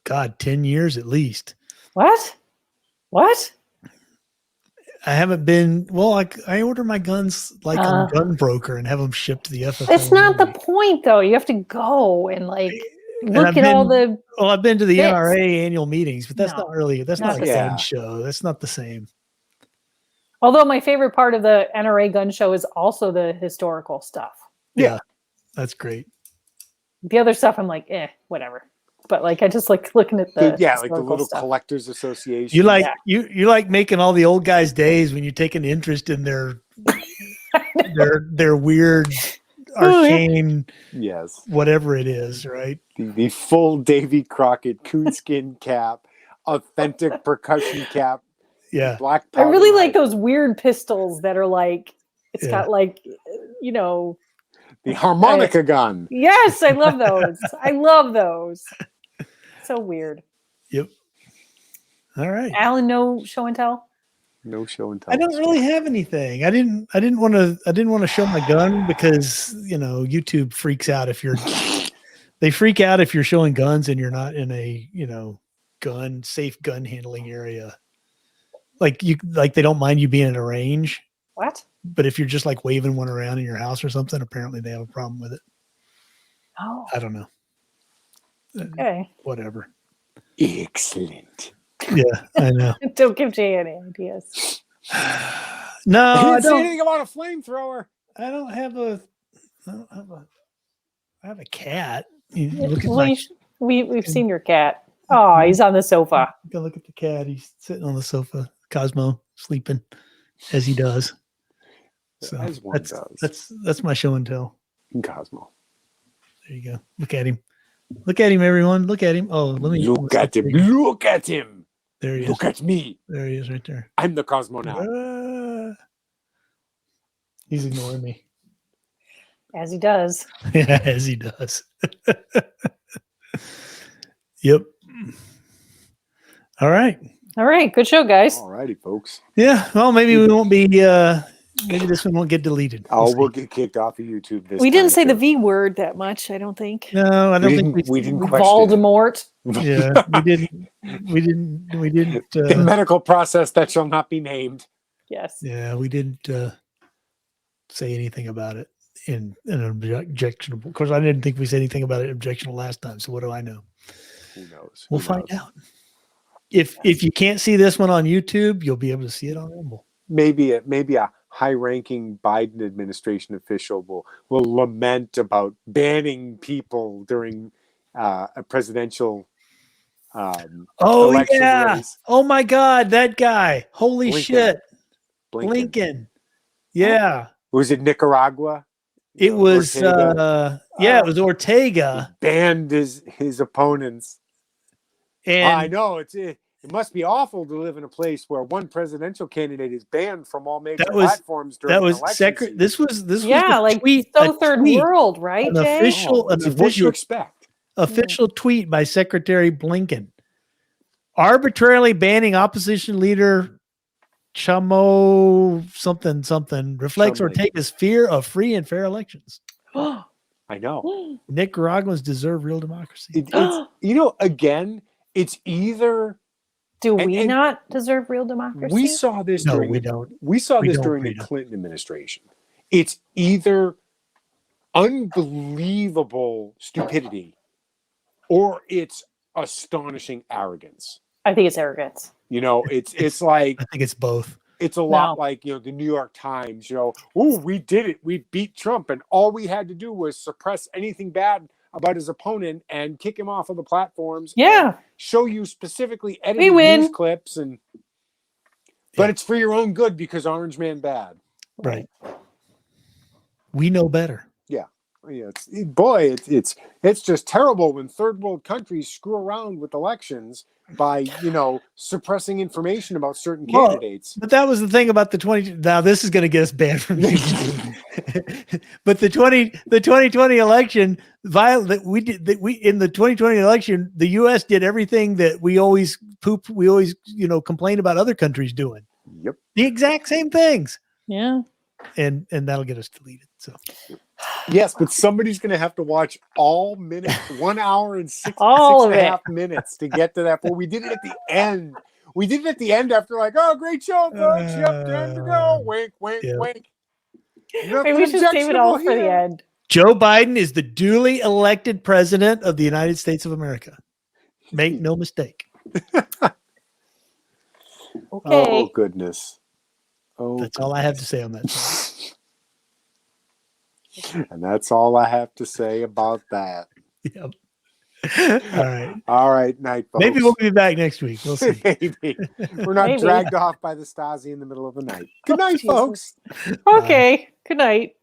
10 years at least. What? I haven't been. Well, I order my guns like on Gun Broker and have them shipped to the FFA. That's not the point, though. You have to go and like look at all the. Well, I've been to the bits. NRA annual meetings, but that's No, not really. That's not not a the gun same. show. That's not the same. Although my favorite part of the NRA gun show is also the historical stuff. Yeah, that's great. The other stuff, I'm like, whatever. But like, I just like looking at the like the historical little stuff. collectors association. You like you like making all the old guys' days when you take an interest in their weird arcane whatever it is, right? The full Davy Crockett coonskin cap, authentic percussion cap. Yeah, black. I really powder like those weird pistols that are like it's got like the harmonica gun. Yes, I love those. I love those. So weird. Yep. All right. Alan, no show and tell? No show and tell. I don't really have anything. I didn't want to show my gun because, YouTube freaks out if they freak out if you're showing guns and you're not in a, safe gun handling area. Like they don't mind you being in a range. What? But if you're just like waving one around in your house or something, apparently they have a problem with it. Oh. I don't know. Okay. Whatever. Excellent. Yeah, I know. Don't give Jay any ideas. No, I don't say anything about a flamethrower. I have a cat. We've seen your cat. Oh, he's on the sofa. Go look at the cat. He's sitting on the sofa. Cosmo sleeping as he does. So as one does. That's my show and tell. Cosmo. There you go. Look at him. Look at him, everyone. Look at him. Oh, let me look at him. Look at him. There he is. Look at me. There he is, right there. I'm the Cosmo now. He's ignoring me. As he does. Yeah, as he does. Yep. All right. Good show, guys. All righty, folks. Yeah. Well, maybe we won't be. Maybe this one won't get deleted. We'll get kicked off of YouTube. We didn't say the V word that much. I don't think. No, I don't think we didn't. Voldemort. Yeah, we didn't. The medical process that shall not be named. Yes. Yeah, we didn't say anything about it in an objectionable. Of course, I didn't think we said anything about it objectionable last time. So what do I know? Who knows? We'll find out. If you can't see this one on YouTube, you'll be able to see it on Rumble. Maybe a high-ranking Biden administration official will lament about banning people during a presidential Oh election yeah. race. Oh my God, that guy. Holy Blinken. shit. Blinken. Lincoln. Yeah. Was it Nicaragua? It was Ortega. it was Ortega. Banned his opponents. I And know it must be awful to live in a place where one presidential candidate is banned from all major that was platforms during an election season. this was Yeah, a like tweet, so a third tweet, world, right, an Jay? official, It's what you expect. official tweet by Secretary Blinken, arbitrarily banning opposition leader Chamo something reflects Chumley. Ortega's fear of free and fair elections. I know. Nicaraguans deserve real democracy. It's again, it's either Do and- we and not deserve real democracy? we saw this No, during we the, don't. we saw We this don't, during the Rita. Clinton administration. It's either unbelievable stupidity or it's astonishing arrogance. I think it's arrogance. It's like I think it's both. it's a lot No. like the New York Times. Oh, we did it. We beat Trump, and all we had to do was suppress anything bad about his opponent and kick him off of the platforms. Yeah. And show you specifically edited win. news clips, but it's for your own good because Orange Man bad. Right. We know better. Yeah, it's just terrible when third world countries screw around with elections by suppressing information about certain Well, But candidates. that was the thing about the 20. Now this is going to get us banned from YouTube. But the 2020 election, in the 2020 election, the U.S. did everything that we always complain about other countries doing. Yep. The exact same things, Yeah. and that'll get us deleted. So Yes, but somebody's going to have to watch all minutes, 1 hour and six All and of a it. half minutes to get to that. But we did it at the end. We did it at the end after oh, great show, folks. Yep, time to go. Wink, wink, yeah. wink. Maybe we should save it all for the end. Joe Biden is the duly elected president of the United States of America. Make no mistake. Okay. Oh, goodness. Oh, That's all I have to say on that. And that's all I have to say about that. Yep. All right. All right, night, folks. Maybe we'll be back next week. We'll see. Maybe. We're not Maybe. dragged off by the Stasi in the middle of the night. Good night, Jesus. folks. Okay. Good night.